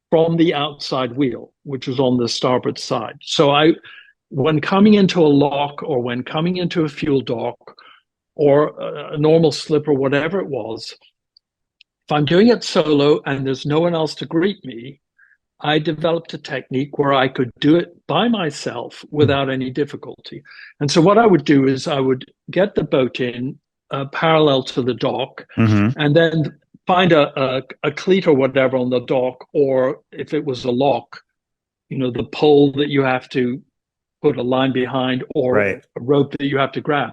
from the outside wheel, which was on the starboard side. So when coming into a lock or when coming into a fuel dock or a normal slip or whatever it was, if I'm doing it solo and there's no one else to greet me, I developed a technique where I could do it by myself without any difficulty. And so what I would do is I would get the boat in parallel to the dock, and then find a cleat or whatever on the dock, or if it was a lock, the pole that you have to put a line behind, or a rope that you have to grab.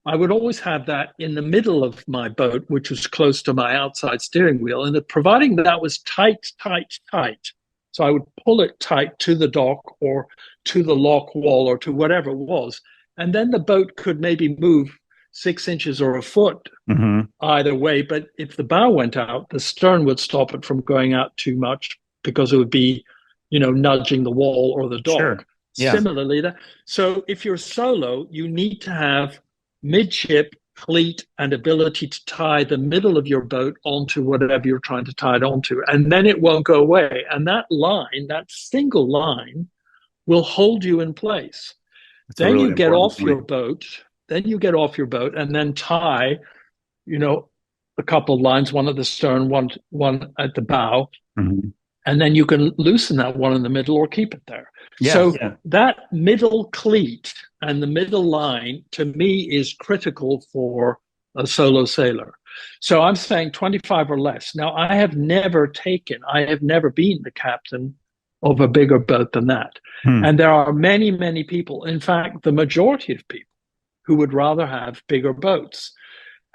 I would always have that in the middle of my boat, which was close to my outside steering wheel, and providing that was tight. So I would pull it tight to the dock or to the lock wall or to whatever it was. And then the boat could maybe move 6 inches or a foot either way. But if the bow went out, the stern would stop it from going out too much because it would be, nudging the wall or the dock. Sure. Yeah. Similarly, so if you're solo, you need to have midship, cleat, and ability to tie the middle of your boat onto whatever you're trying to tie it onto, and then it won't go away. And that line, that single line, will hold you in place. Then you get off your boat. Then you get off your boat and then tie, a couple of lines, one at the stern, one at the bow, and then you can loosen that one in the middle or keep it there. That middle cleat and the middle line, to me, is critical for a solo sailor. So I'm saying 25 or less. Now, I have never been the captain of a bigger boat than that. And there are many, many people, in fact, the majority of people, who would rather have bigger boats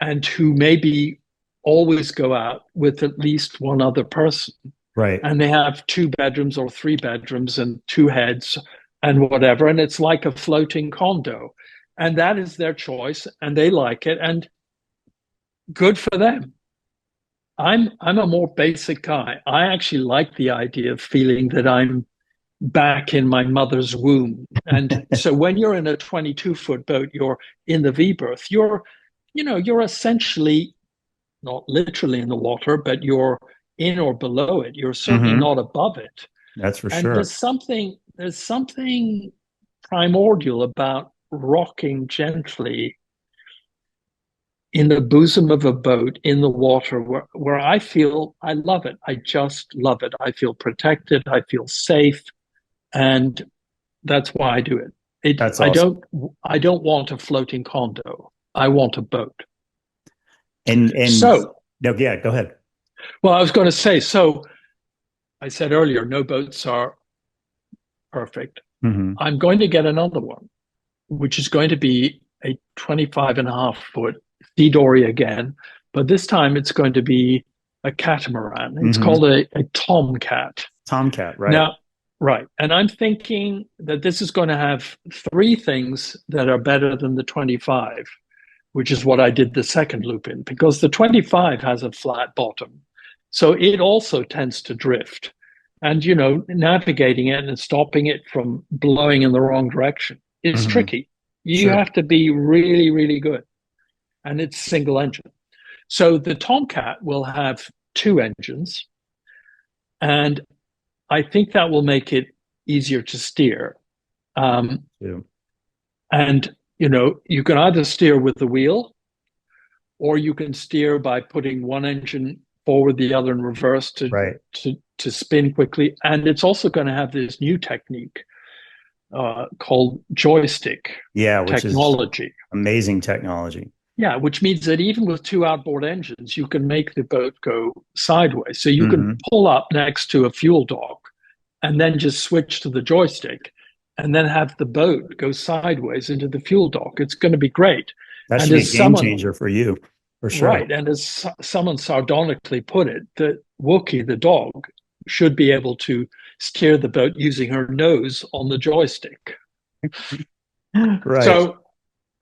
and who maybe always go out with at least one other person. Right. And they have 2 bedrooms or 3 bedrooms and 2 heads and whatever. And it's like a floating condo. And that is their choice. And they like it. And good for them. I'm a more basic guy. I actually like the idea of feeling that I'm back in my mother's womb. And so when you're in a 22-foot boat, you're in the V-berth, you're essentially not literally in the water, but you're in or below it. You're certainly not above it. That's for and sure. There's something primordial about rocking gently in the bosom of a boat in the water where I feel I love it. I just love it. I feel protected. I feel safe. And that's why I do it. That's awesome. I don't want a floating condo. I want a boat. And so, no, yeah, go ahead. Well, I was going to say, so I said earlier, no boats are perfect. I'm going to get another one, which is going to be a 25.5-foot C-Dory again, but this time it's going to be a catamaran. It's called a tomcat. Tomcat, right? Now, right. And I'm thinking that this is going to have 3 things that are better than the 25, which is what I did the second loop in, because the 25 has a flat bottom. So it also tends to drift. And, navigating it and stopping it from blowing in the wrong direction is tricky. You have to be really, really good. And it's single engine. So the Tomcat will have 2 engines. And I think that will make it easier to steer. And, you can either steer with the wheel, or you can steer by putting one engine forward, the other in reverse to spin quickly. And it's also going to have this new technique called joystick technology. Is amazing technology. Yeah, which means that even with 2 outboard engines, you can make the boat go sideways. So you can pull up next to a fuel dock and then just switch to the joystick and then have the boat go sideways into the fuel dock. It's going to be great. That should be a game changer for you, for sure. Right. And as someone sardonically put it, that Wookie, the dog, should be able to steer the boat using her nose on the joystick. Right. So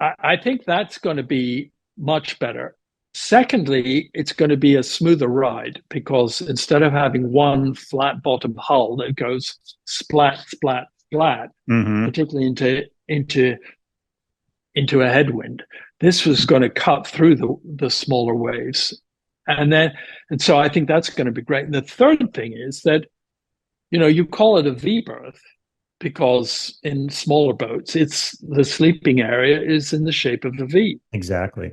I think that's going to be much better. Secondly, it's going to be a smoother ride because instead of having one flat bottom hull that goes splat, splat, splat, Mm-hmm. particularly into a headwind, this was going to cut through the smaller waves. And so I think that's going to be great. And the third thing is that, you call it a V berth because in smaller boats, the sleeping area is in the shape of a V. Exactly.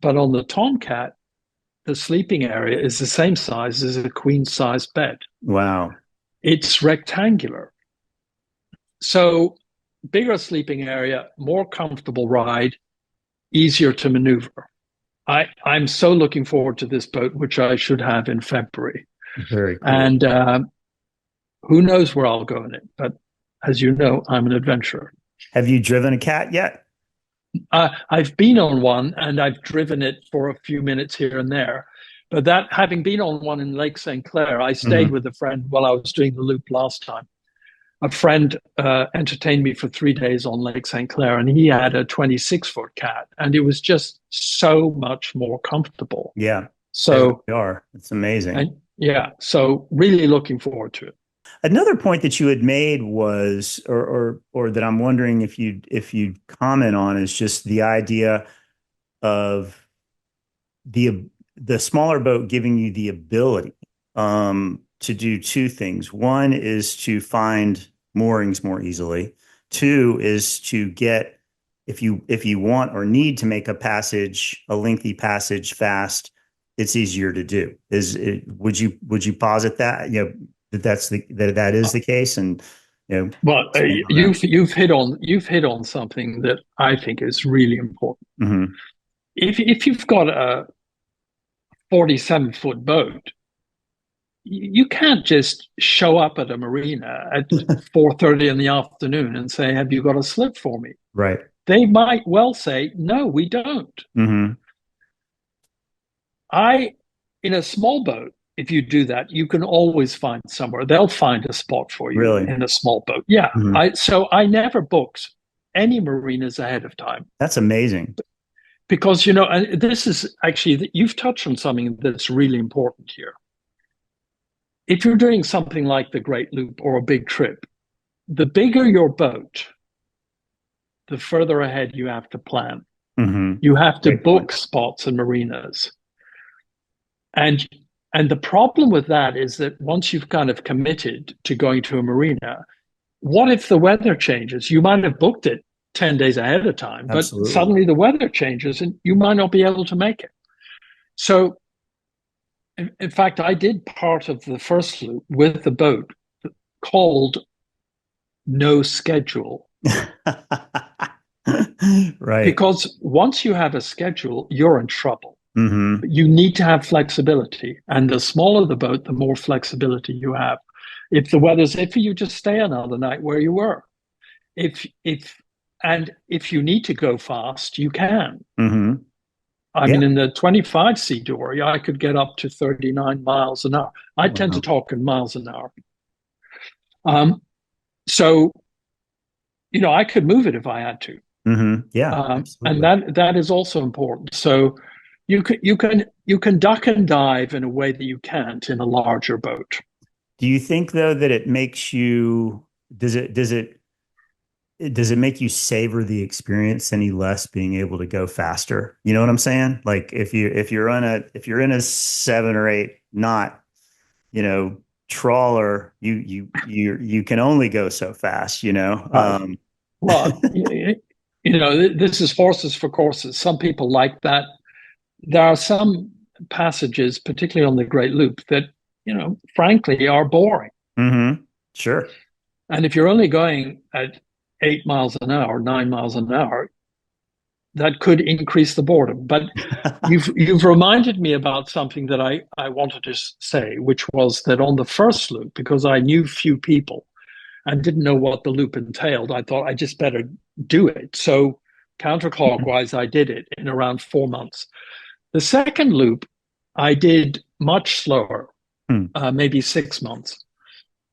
But on the Tomcat, the sleeping area is the same size as a queen size bed. Wow. It's rectangular. So bigger sleeping area, more comfortable ride, easier to maneuver. I'm so looking forward to this boat, which I should have in February. Very cool. And who knows where I'll go in it. But as you know, I'm an adventurer. Have you driven a cat yet? I've been on one and I've driven it for a few minutes here and there. But that having been on one in Lake St. Clair, I stayed with a friend while I was doing the loop last time. A friend entertained me for 3 days on Lake St. Clair, and he had a 26-foot cat, and it was just so much more comfortable. Yeah. So they are. It's amazing. And, yeah. So really looking forward to it. Another point that you had made was, or that I'm wondering if you'd comment on, is just the idea of the smaller boat giving you the ability to do two things. One is to find moorings more easily. Two is to get, if you want or need to make a lengthy passage fast, it's easier to do. Would you posit that, that is the case? And well, you've hit on something that I think is really important. Mm-hmm. If you've got a 47-foot boat, you can't just show up at a marina at 4:30 in the afternoon and say, "Have you got a slip for me?" Right. They might well say, "No, we don't." Mm-hmm. In a small boat, if you do that, you can always find somewhere. They'll find a spot for you Really? in a small boat. Yeah. Mm-hmm. So I never booked any marinas ahead of time. That's amazing. Because, and this is actually, you've touched on something that's really important here. If you're doing something like the Great Loop or a big trip, the bigger your boat, the further ahead you have to plan. Mm-hmm. You have to book spots in marinas. And the problem with that is that once you've kind of committed to going to a marina, what if the weather changes? You might have booked it 10 days ahead of time, but Absolutely. Suddenly the weather changes and you might not be able to make it. So, in fact, I did part of the first loop with the boat called No Schedule. Right. Because once you have a schedule, you're in trouble. Mm-hmm. You need to have flexibility. And the smaller the boat, the more flexibility you have. If the weather's iffy, you just stay another night where you were. If you need to go fast, you can. Mm-hmm. I mean, in the 25 C-Dory, I could get up to 39 miles an hour. I tend to talk in miles an hour. So, I could move it if I had to. Mm-hmm. Yeah, and that is also important. So, you can duck and dive in a way that you can't in a larger boat. Do you think though that it makes you? Does it make you savor the experience any less being able to go faster? You know what I'm saying? Like if you're in a 7 or 8 knot, trawler, you can only go so fast, Well, this is horses for courses. Some people like that. There are some passages, particularly on the Great Loop, that, frankly, are boring. Mm-hmm. Sure. And if you're only going at 8 miles an hour, 9 miles an hour, that could increase the boredom. But you've reminded me about something that I wanted to say, which was that on the first loop, because I knew few people and didn't know what the loop entailed, I thought I just better do it. So counterclockwise, I did it in around 4 months. The second loop, I did much slower, maybe 6 months.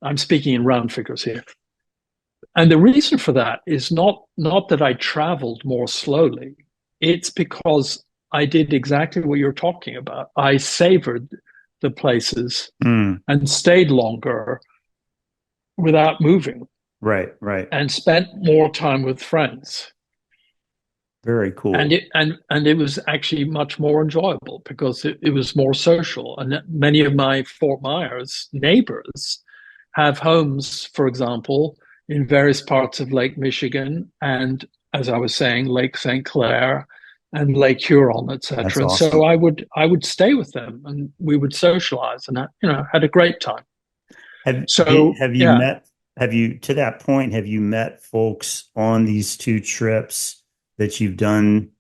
I'm speaking in round figures here. And the reason for that is not that I traveled more slowly. It's because I did exactly what you're talking about. I savored the places Mm, and stayed longer without moving right, right. and spent more time with friends. Very And cool. it was actually much more enjoyable because it was more social. And many of my Fort Myers neighbors have homes, for example, in various parts of Lake Michigan and, as I was saying, Lake St. Clair and Lake Huron, That's etc. And so awesome. I would stay with them and we would socialize and had a great time. So Have you yeah, met, have you, to that point, have you met folks on these two trips that you've done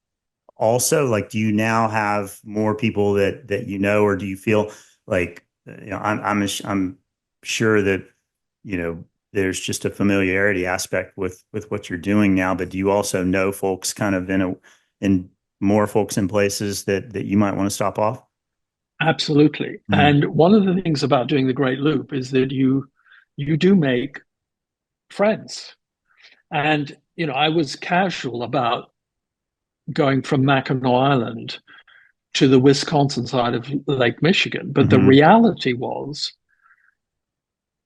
also? Like, do you now have more people that you know, or do you feel like, I'm sure that, there's just a familiarity aspect with what you're doing now, but do you also know folks kind of in more folks in places that you might want to stop off? absolutely. Mm. And one of the things about doing the Great Loop is that you do make friends. And I was casual about going from Mackinac Island to the Wisconsin side of Lake Michigan, but the Hmm. reality was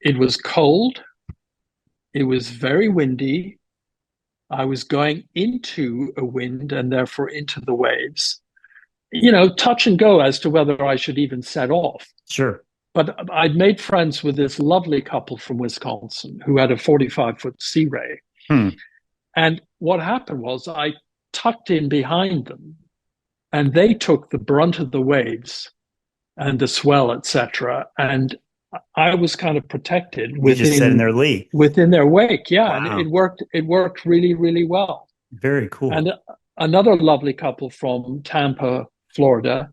it was cold, it was very windy. I was going into a wind and therefore into the waves. Touch and go as to whether I should even set off. Sure. But I'd made friends with this lovely couple from Wisconsin who had a 45-foot Sea Ray. Hmm. And what happened was I tucked in behind them and they took the brunt of the waves and the swell, etc. And I was kind of protected You just said in within their lee. within their wake. Yeah, and it Wow. worked. It worked really, really well. Very And cool. another lovely couple from Tampa, Florida.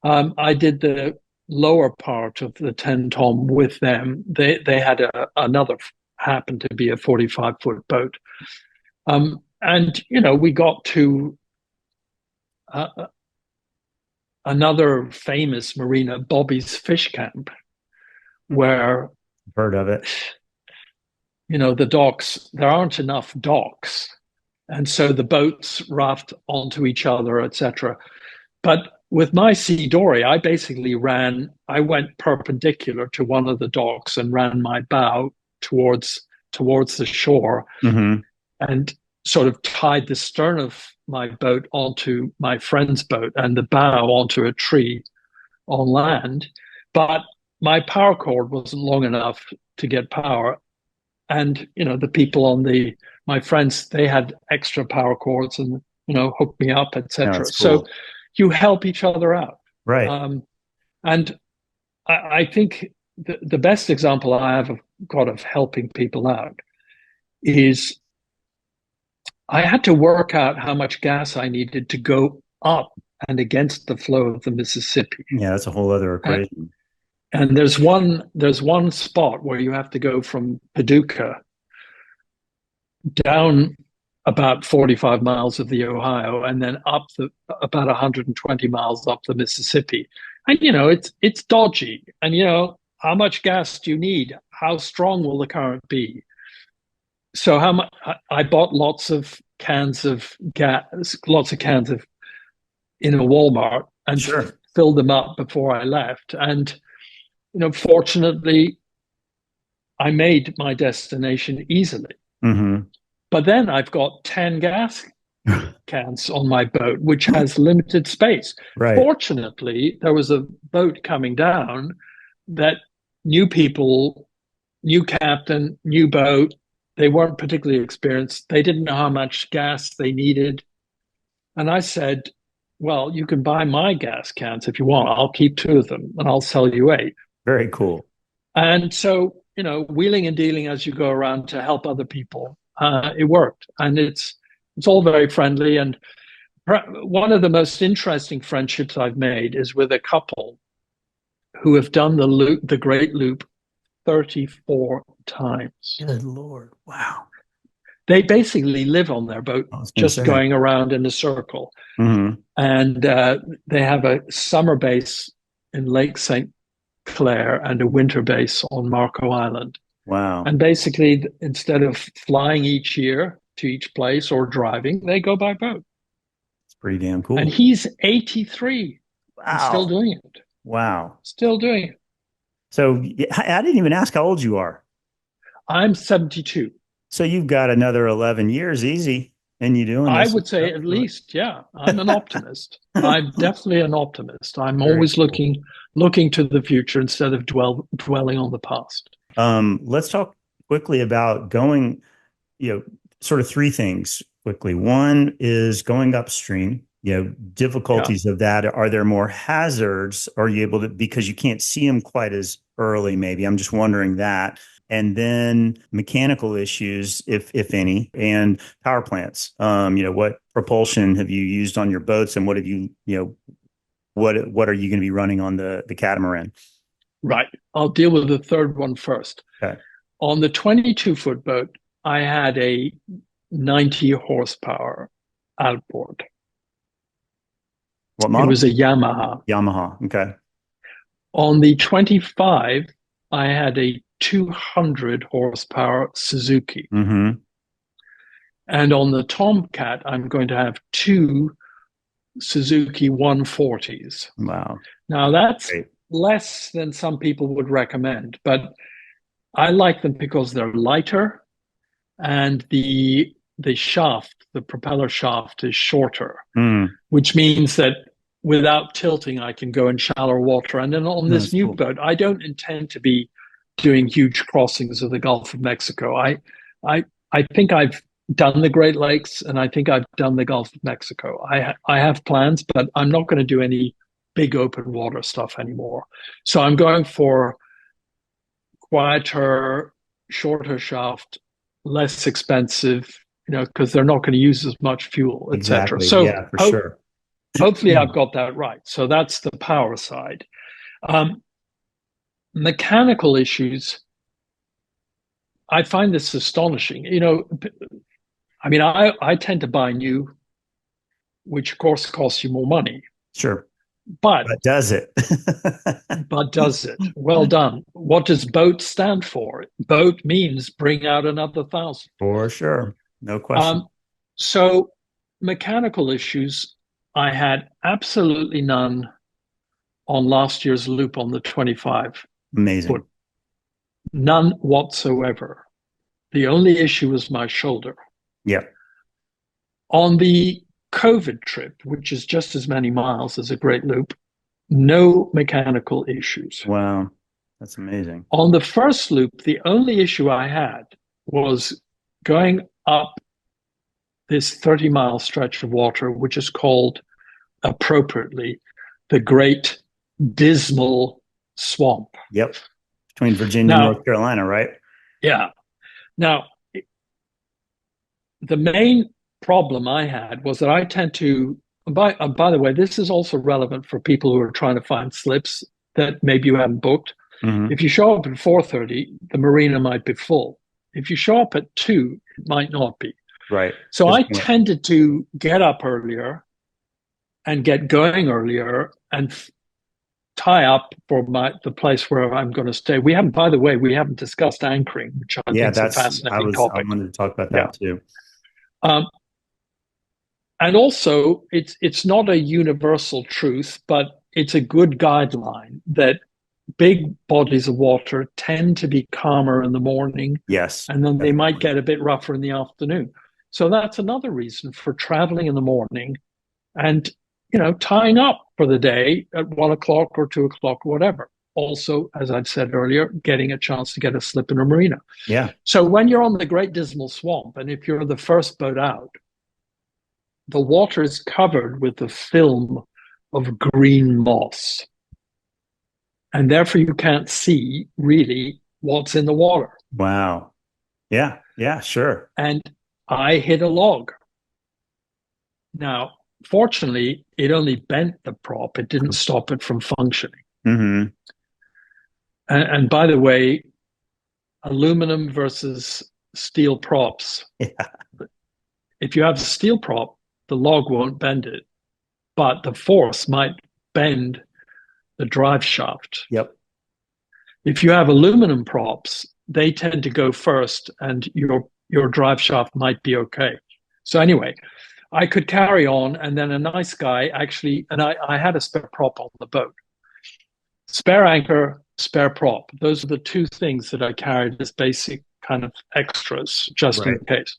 I did the lower part of the 10 tom with them. They had another happened to be a 45-foot boat. And we got to uh, another famous marina, Bobby's Fish Camp, where Heard of it. the docks, there aren't enough docks, and so the boats raft onto each other, etc. But with my C-Dory, I went perpendicular to one of the docks and ran my bow towards the shore Hmm. and sort of tied the stern of my boat onto my friend's boat and the bow onto a tree on land. But my power cord wasn't long enough to get power. And, the people my friends, they had extra power cords and, hooked me up, No, etc. that's So cool. you help each other out. Right. Um, and I think the best example I have got of helping people out is I had to work out how much gas I needed to go up and against the flow of the Mississippi. Yeah, that's a whole other And, equation. and there's one spot where you have to go from Paducah down about 45 miles of the Ohio and then up about 120 miles up the Mississippi. And it's dodgy. And how much gas do you need? How strong will the current be? So how much I bought lots of cans of gas, lots of cans of in a Walmart and Sure. filled them up before I left. And fortunately, I made my destination easily. Hmm. But then I've got 10 gas cans on my boat, which has limited space. Right. Fortunately, there was a boat coming down that new people, new captain, new boat, they weren't particularly experienced. They didn't know how much gas they needed. And I said, well, you can buy my gas cans if you want. I'll keep two of them and I'll sell you eight. Very cool. And so, wheeling and dealing as you go around to help other people, it worked. And it's all very friendly. And one of the most interesting friendships I've made is with a couple who have done the Great Loop 34 times. Good Lord. Wow. They basically live on their boat, I was going to just say. going around in a circle. Hmm. And they have a summer base in Lake St. Clair and a winter base on Marco Island. Wow. And basically, instead of flying each year to each place or driving, they go by boat. Pretty damn And cool. he's 83 and still Wow. doing it. Wow. Still doing it. So I didn't even ask how old you are. I'm 72. So you've got another 11 years easy and you doing I this. would say at least, yeah. I'm an optimist. I'm definitely an optimist. I'm Very always cool. looking to the future instead of dwelling on the past. Let's talk quickly about going, sort of three things quickly. One is going upstream, Yeah. difficulties of that. Are there more hazards? Are you able to, because you can't see them quite as early, maybe? I'm just wondering that. And then mechanical issues, if any, and power plants. What propulsion have you used on your boats, and what have what are you going to be running on the catamaran? Right. I'll deal with the third one first. Okay. On the 22-foot boat, I had a 90 horsepower outboard. What It model? was a Yamaha. Yamaha. Okay. On the 25, I had a 200 horsepower Suzuki. Mm-hmm. And on the Tomcat, I'm going to have two Suzuki 140s. Wow. Now, that's Great. less than some people would recommend, but I like them because they're lighter and the shaft, the propeller shaft, is shorter, Mm, which means that without tilting, I can go in shallower water. And then on this that's new cool. boat, I don't intend to be doing huge crossings of the Gulf of Mexico. I think I've done the Great Lakes, and I think I've done the Gulf of Mexico. I have plans, but I'm not going to do any big open water stuff anymore. So I'm going for quieter, shorter shaft, less expensive, because they're not going to use as much fuel, etc. Exactly. So Yeah, for sure. hopefully I've got that right. So that's the power side. Um, Mechanical issues, I find this astonishing. I mean, I tend to buy new, which of course costs you more money, Sure. but But does it? but does it? Well done. What does boat stand for? Boat means bring out another thousand. For sure. No question. Um, so mechanical issues, I had absolutely none on last year's loop on the 25 Amazing. foot. None whatsoever. The only issue was my shoulder. Yep. On the COVID trip, which is just as many miles as a great loop, no mechanical issues. Wow. That's amazing. On the first loop, the only issue I had was going up this 30-mile stretch of water, which is called appropriately the Great Dismal Swamp. Yep. Between Virginia and Now, North Carolina, right? yeah. Now, the main problem I had was that I tend to, by the way, this is also relevant for people who are trying to find slips that maybe you haven't booked. Mm-hmm. If you show up at 4:30, the marina might be full. If you show up at 2, it might not be. Right. So Good I point. tended to get up earlier and get going earlier and tie up for the place where I'm going to stay. By the way, we haven't discussed anchoring, which I Yeah, think is a that's fascinating I topic. wanted to talk about Yeah. that too. Um, and also, it's not a universal truth, but it's a good guideline that big bodies of water tend to be calmer in the morning, Yes. and then they might Definitely. get a bit rougher in the afternoon. So that's another reason for traveling in the morning and tying up for the day at 1 o'clock or 2 o'clock or whatever. Also, as I've said earlier, getting a chance to get a slip in a marina. Yeah. So when you're on the Great Dismal Swamp, and if you're the first boat out, the water is covered with a film of green moss. And therefore you can't see really what's in the water. Wow. Yeah. Yeah, sure. And I hit a log. Now, fortunately, it only bent the prop. It didn't stop it from functioning. Mm-hmm. And by the way, aluminum versus steel props. Yeah. If you have a steel prop, the log won't bend it, but the force might bend the drive shaft. Yep. If you have aluminum props, they tend to go first, and your drive shaft might be okay. So anyway, I could carry on, and then a nice guy actually, and I had a spare prop on the boat. Spare anchor, spare prop. Those are the two things that I carried as basic kind of extras, just in case.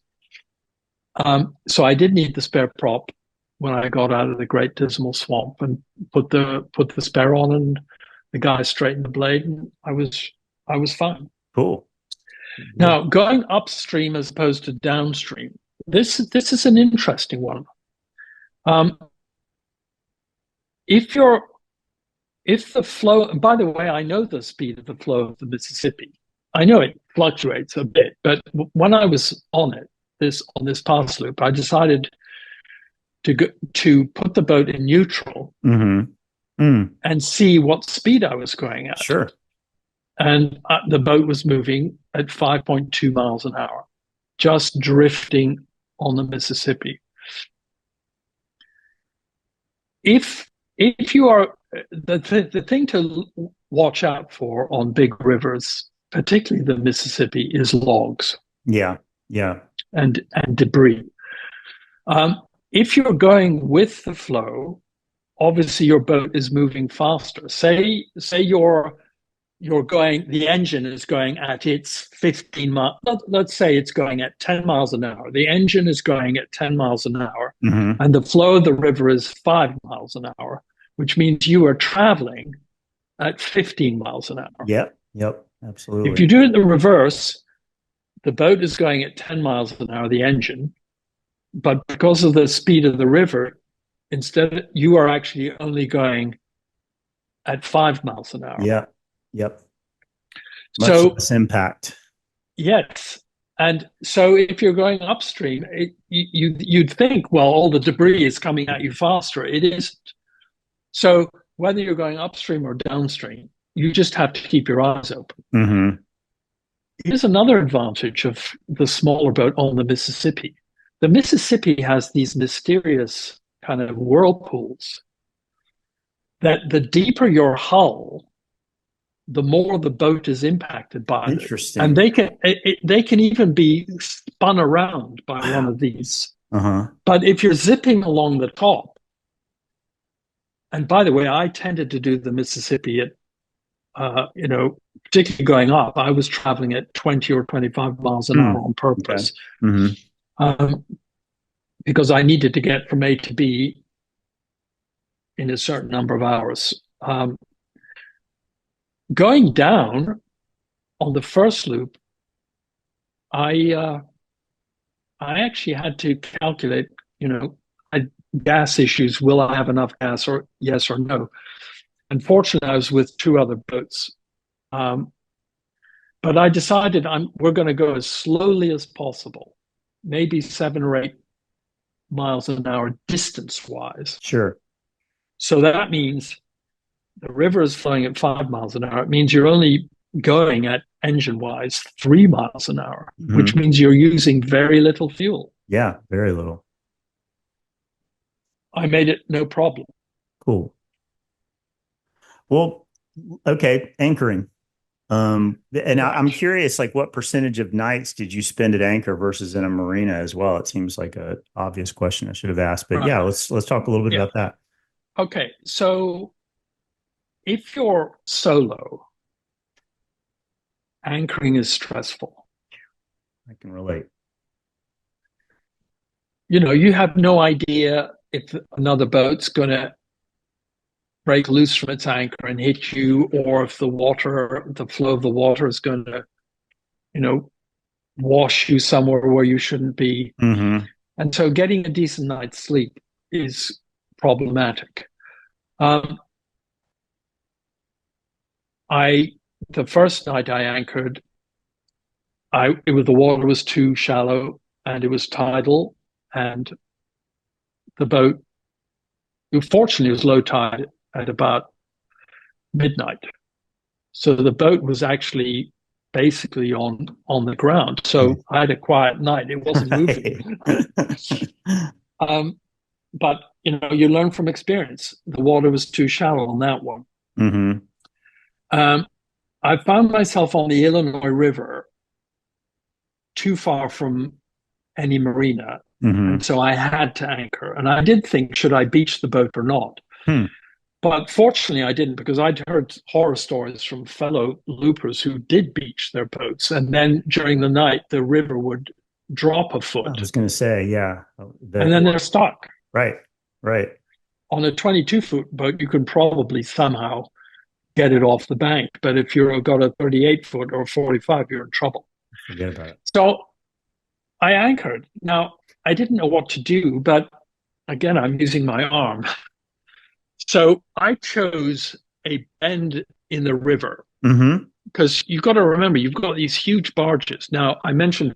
So I did need the spare prop when I got out of the Great Dismal Swamp, and put the spare on, and the guy straightened the blade, and I was fine. Cool. Now, going upstream as opposed to downstream, this is an interesting one. If the flow, and by the way, I know the speed of the flow of the Mississippi. I know it fluctuates a bit, but when I was on this pass loop, I decided to put the boat in neutral and see what speed I was going at. Sure. And the boat was moving at 5.2 miles an hour, just drifting on the Mississippi. If you are, the thing to watch out for on big rivers, particularly the Mississippi, is logs. Yeah. And debris. If you're going with the flow, obviously your boat is moving faster. Say you're going, the engine is going at its 15 miles. Let's say it's going at 10 miles an hour. The engine is going at 10 miles an hour, and the flow of the river is 5 miles an hour, which means you are traveling at 15 miles an hour. Yep, absolutely. If you do it the reverse, the boat is going at 10 miles an hour, the engine, but because of the speed of the river, instead you are actually only going at 5 miles an hour. Yep. Much less impact. Yes. And so if you're going upstream, you'd think, well, all the debris is coming at you faster. It isn't. So whether you're going upstream or downstream, you just have to keep your eyes open. Here's another advantage of the smaller boat on the Mississippi. The Mississippi has these mysterious kind of whirlpools that the deeper your hull, the more the boat is impacted by. Interesting. And they can even be spun around by one of these. But if you're zipping along the top, and by the way, I tended to do the Mississippi at, particularly going up, I was traveling at 20 or 25 miles an hour on purpose. Because I needed to get from A to B in a certain number of hours. Going down on the first loop, I actually had to calculate, gas issues. Will I have enough gas, or yes or no? Unfortunately, I was with two other boats. But I decided we're going to go as slowly as possible, maybe 7 or 8 miles an hour distance-wise. Sure. So that means the river is flowing at 5 miles an hour. It means you're only going at engine-wise 3 miles an hour, which means you're using very little fuel. Yeah, very little. I made it no problem. Cool. Well, okay, anchoring. And I'm curious, like, what percentage of nights did you spend at anchor versus in a marina as well? It seems like an obvious question I should have asked, but yeah, let's talk a little bit about that. Okay, so if you're solo, anchoring is stressful. I can relate. You have no idea if another boat's going to break loose from its anchor and hit you, or if the flow of the water is going to, wash you somewhere where you shouldn't be. And so getting a decent night's sleep is problematic. The first night I anchored, the water was too shallow and it was tidal, and the boat, fortunately, it was low tide at about midnight. So the boat was actually basically on the ground. So I had a quiet night. It wasn't moving. But, you learn from experience. The water was too shallow on that one. I found myself on the Illinois River, too far from any marina, Mm-hmm. And so I had to anchor. And I did think, should I beach the boat or not? Hmm. But fortunately, I didn't, because I'd heard horror stories from fellow loopers who did beach their boats. And then during the night, the river would drop a I foot, was going to say, yeah, and then they're stuck. right, right. On a 22-foot boat, you can probably somehow get it off the bank. But if you've got a 38-foot or 45, you're in trouble. Forget about it. So I anchored. Now, I didn't know what to do, but again, I'm using my arm. So I chose a bend in the river, Mm-hmm. because you've got to remember, you've got these huge barges. Now, I mentioned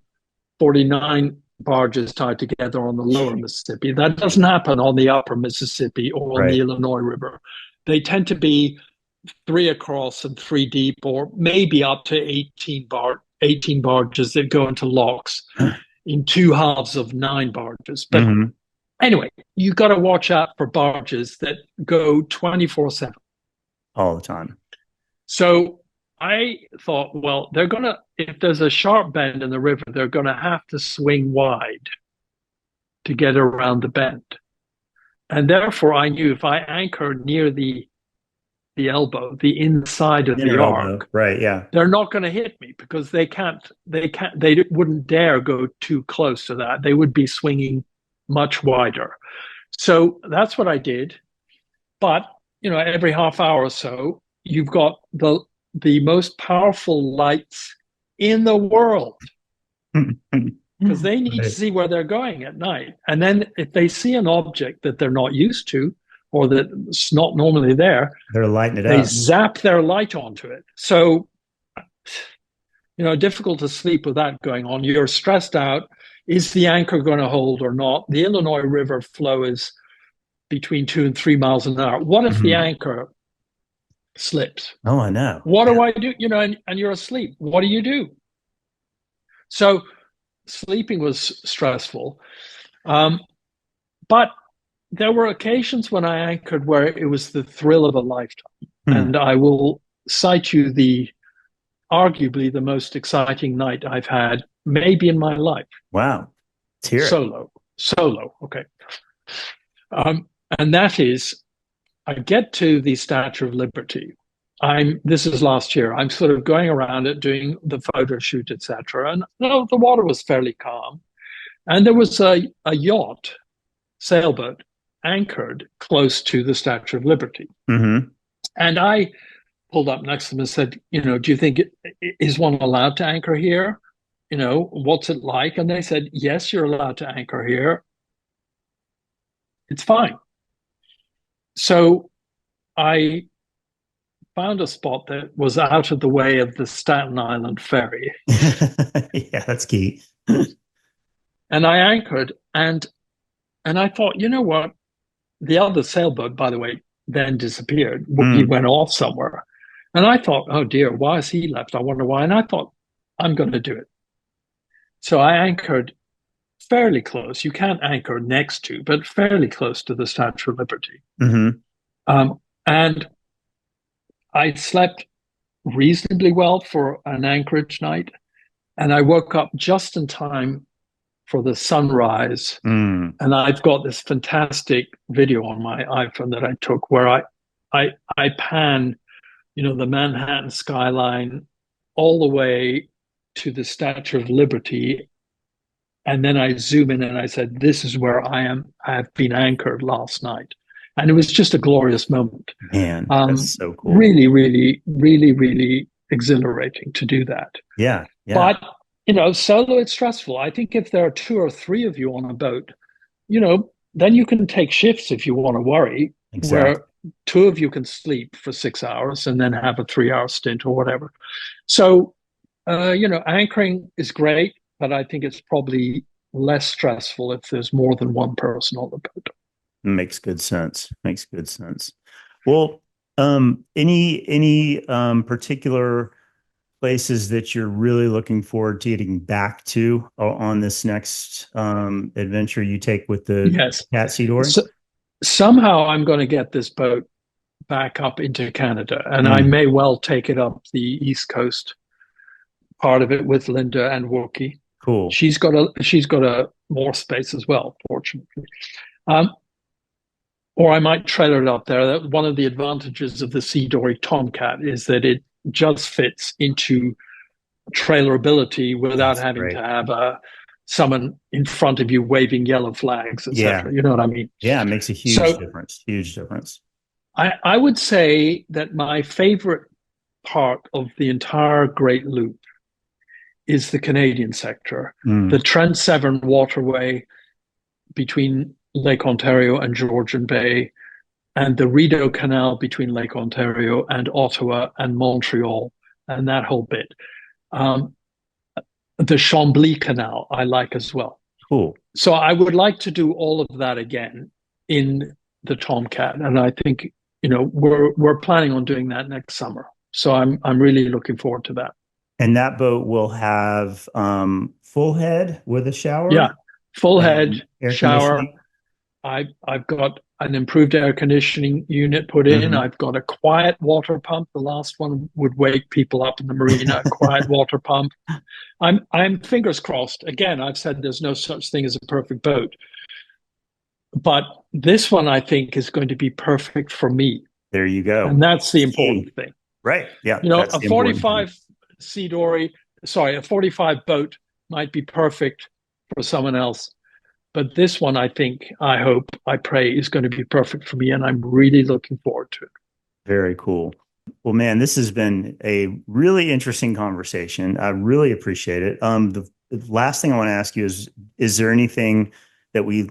49 barges tied together on the lower Mississippi. That doesn't happen on the upper Mississippi or on the Right. Illinois River. They tend to be 3 across and 3 deep, or maybe up to 18 barges that go into locks in 2 halves of 9 barges. But Mm-hmm. anyway, you got to watch out for barges that go 24/7. All the time. So I thought, well, they're going to, if there's a sharp bend in the river, they're going to have to swing wide to get around the bend. And therefore, I knew if I anchored near the elbow, the inside of the arc, right? Yeah. they're not going to hit me, because they wouldn't dare go too close to that. They would be swinging much wider. So that's what I did. But, every half hour or so, you've got the most powerful lights in the world, because they need to see where they're going at night. And then if they see an object that they're not used to, or that's not normally there, they're lighting it they up. zap their light onto it. So, difficult to sleep with that going on. You're stressed out. Is the anchor going to hold or not? The Illinois River flow is between 2 and 3 miles an hour. What if the anchor slips? Oh, I know. What do I do? And you're asleep. What do you do? So sleeping was stressful. But there were occasions when I anchored where it was the thrill of a lifetime. And I will cite you arguably the most exciting night I've had maybe in my life. Wow. Let's hear it. Solo. Okay. And that is, I get to the Statue of Liberty. This is last year. I'm sort of going around it, doing the photo shoot, etc. And the water was fairly calm. And there was a yacht, sailboat, anchored close to the Statue of Liberty. Mm-hmm. And I pulled up next to them and said, do you think is one allowed to anchor here? What's it like? And they said, yes, you're allowed to anchor here. It's fine. So I found a spot that was out of the way of the Staten Island ferry. Yeah, that's key. And I anchored, and I thought, you know what? The other sailboat, by the way, then disappeared. He went off somewhere. And I thought, oh dear, why is he left? I wonder why. And I thought, I'm going to do it. So I anchored fairly close. You can't anchor next to, but fairly close to the Statue of Liberty. Mm-hmm. And I slept reasonably well for an anchorage night. And I woke up just in time for the sunrise. And I've got this fantastic video on my iPhone that I took where I pan, the Manhattan skyline all the way to the Statue of Liberty. And then I zoom in and I said, this is where I am. I have been anchored last night. And it was just a glorious moment. Man, that's so cool. Really, really, really, really exhilarating to do that. Yeah. But, solo, it's stressful. I think if there are 2 or 3 of you on a boat, then you can take shifts if you want to worry, exactly. Where 2 of you can sleep for 6 hours and then have a 3-hour stint or whatever. So, anchoring is great, but I think it's probably less stressful if there's more than one person on the boat. Makes good sense. Well, any particular places that you're really looking forward to getting back to on this next adventure you take with the Cat C-Dorys? So, somehow I'm going to get this boat back up into Canada, and I may well take it up the East Coast, part of it with Linda and Wookie. Cool. She's got a more space as well, fortunately. Or I might trailer it up there. One of the advantages of the C-Dory Tomcat is that it just fits into trailerability without That's having great. to have someone in front of you waving yellow flags, etc. Yeah. You know what I mean? Yeah, it makes a huge difference. Huge difference. I would say that my favorite part of the entire Great Loop is the Canadian sector, the Trent Severn waterway between Lake Ontario and Georgian Bay, and the Rideau Canal between Lake Ontario and Ottawa and Montreal, and that whole bit. The Chambly Canal I like as well. Cool. So I would like to do all of that again in the Tomcat, and I think we're planning on doing that next summer. So I'm really looking forward to that. And that boat will have full head with a shower? Yeah, full head, shower. Conditioning? I've got an improved air conditioning unit put in. I've got a quiet water pump. The last one would wake people up in the marina. Quiet water pump. I'm fingers crossed. Again, I've said there's no such thing as a perfect boat, but this one I think is going to be perfect for me. There you go. And that's the important thing. Right. Yeah. A 45 Sea-Dory, a 45 boat might be perfect for someone else. But this one, I think, I hope, I pray, is going to be perfect for me. And I'm really looking forward to it. Very cool. Well, man, this has been a really interesting conversation. I really appreciate it. The last thing I want to ask you is there anything that we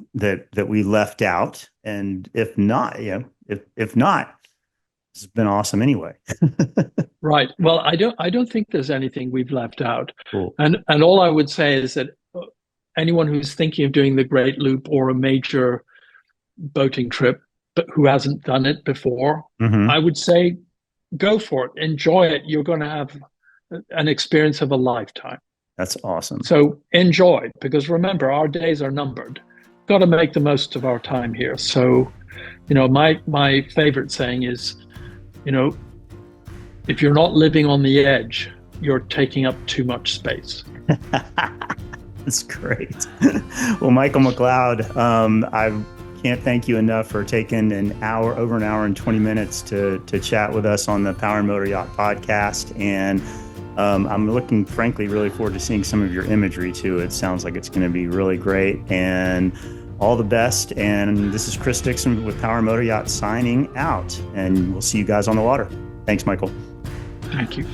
left out? And if not, if not, it's been awesome anyway. Right. Well, I don't think there's anything we've left out. Cool. And all I would say is that anyone who's thinking of doing the Great Loop or a major boating trip, but who hasn't done it before, I would say go for it. Enjoy it. You're going to have an experience of a lifetime. That's awesome. So enjoy, because remember, our days are numbered. Got to make the most of our time here. So, my favorite saying is, if you're not living on the edge, you're taking up too much space. That's great. Well, Michael MacLeod, I can't thank you enough for taking over an hour and 20 minutes to chat with us on the Power and Motor Yacht podcast. And I'm looking, frankly, really forward to seeing some of your imagery too. It sounds like it's going to be really great, and all the best. And this is Chris Dixon with Power and Motor Yacht signing out, and we'll see you guys on the water. Thanks, Michael. Thank you.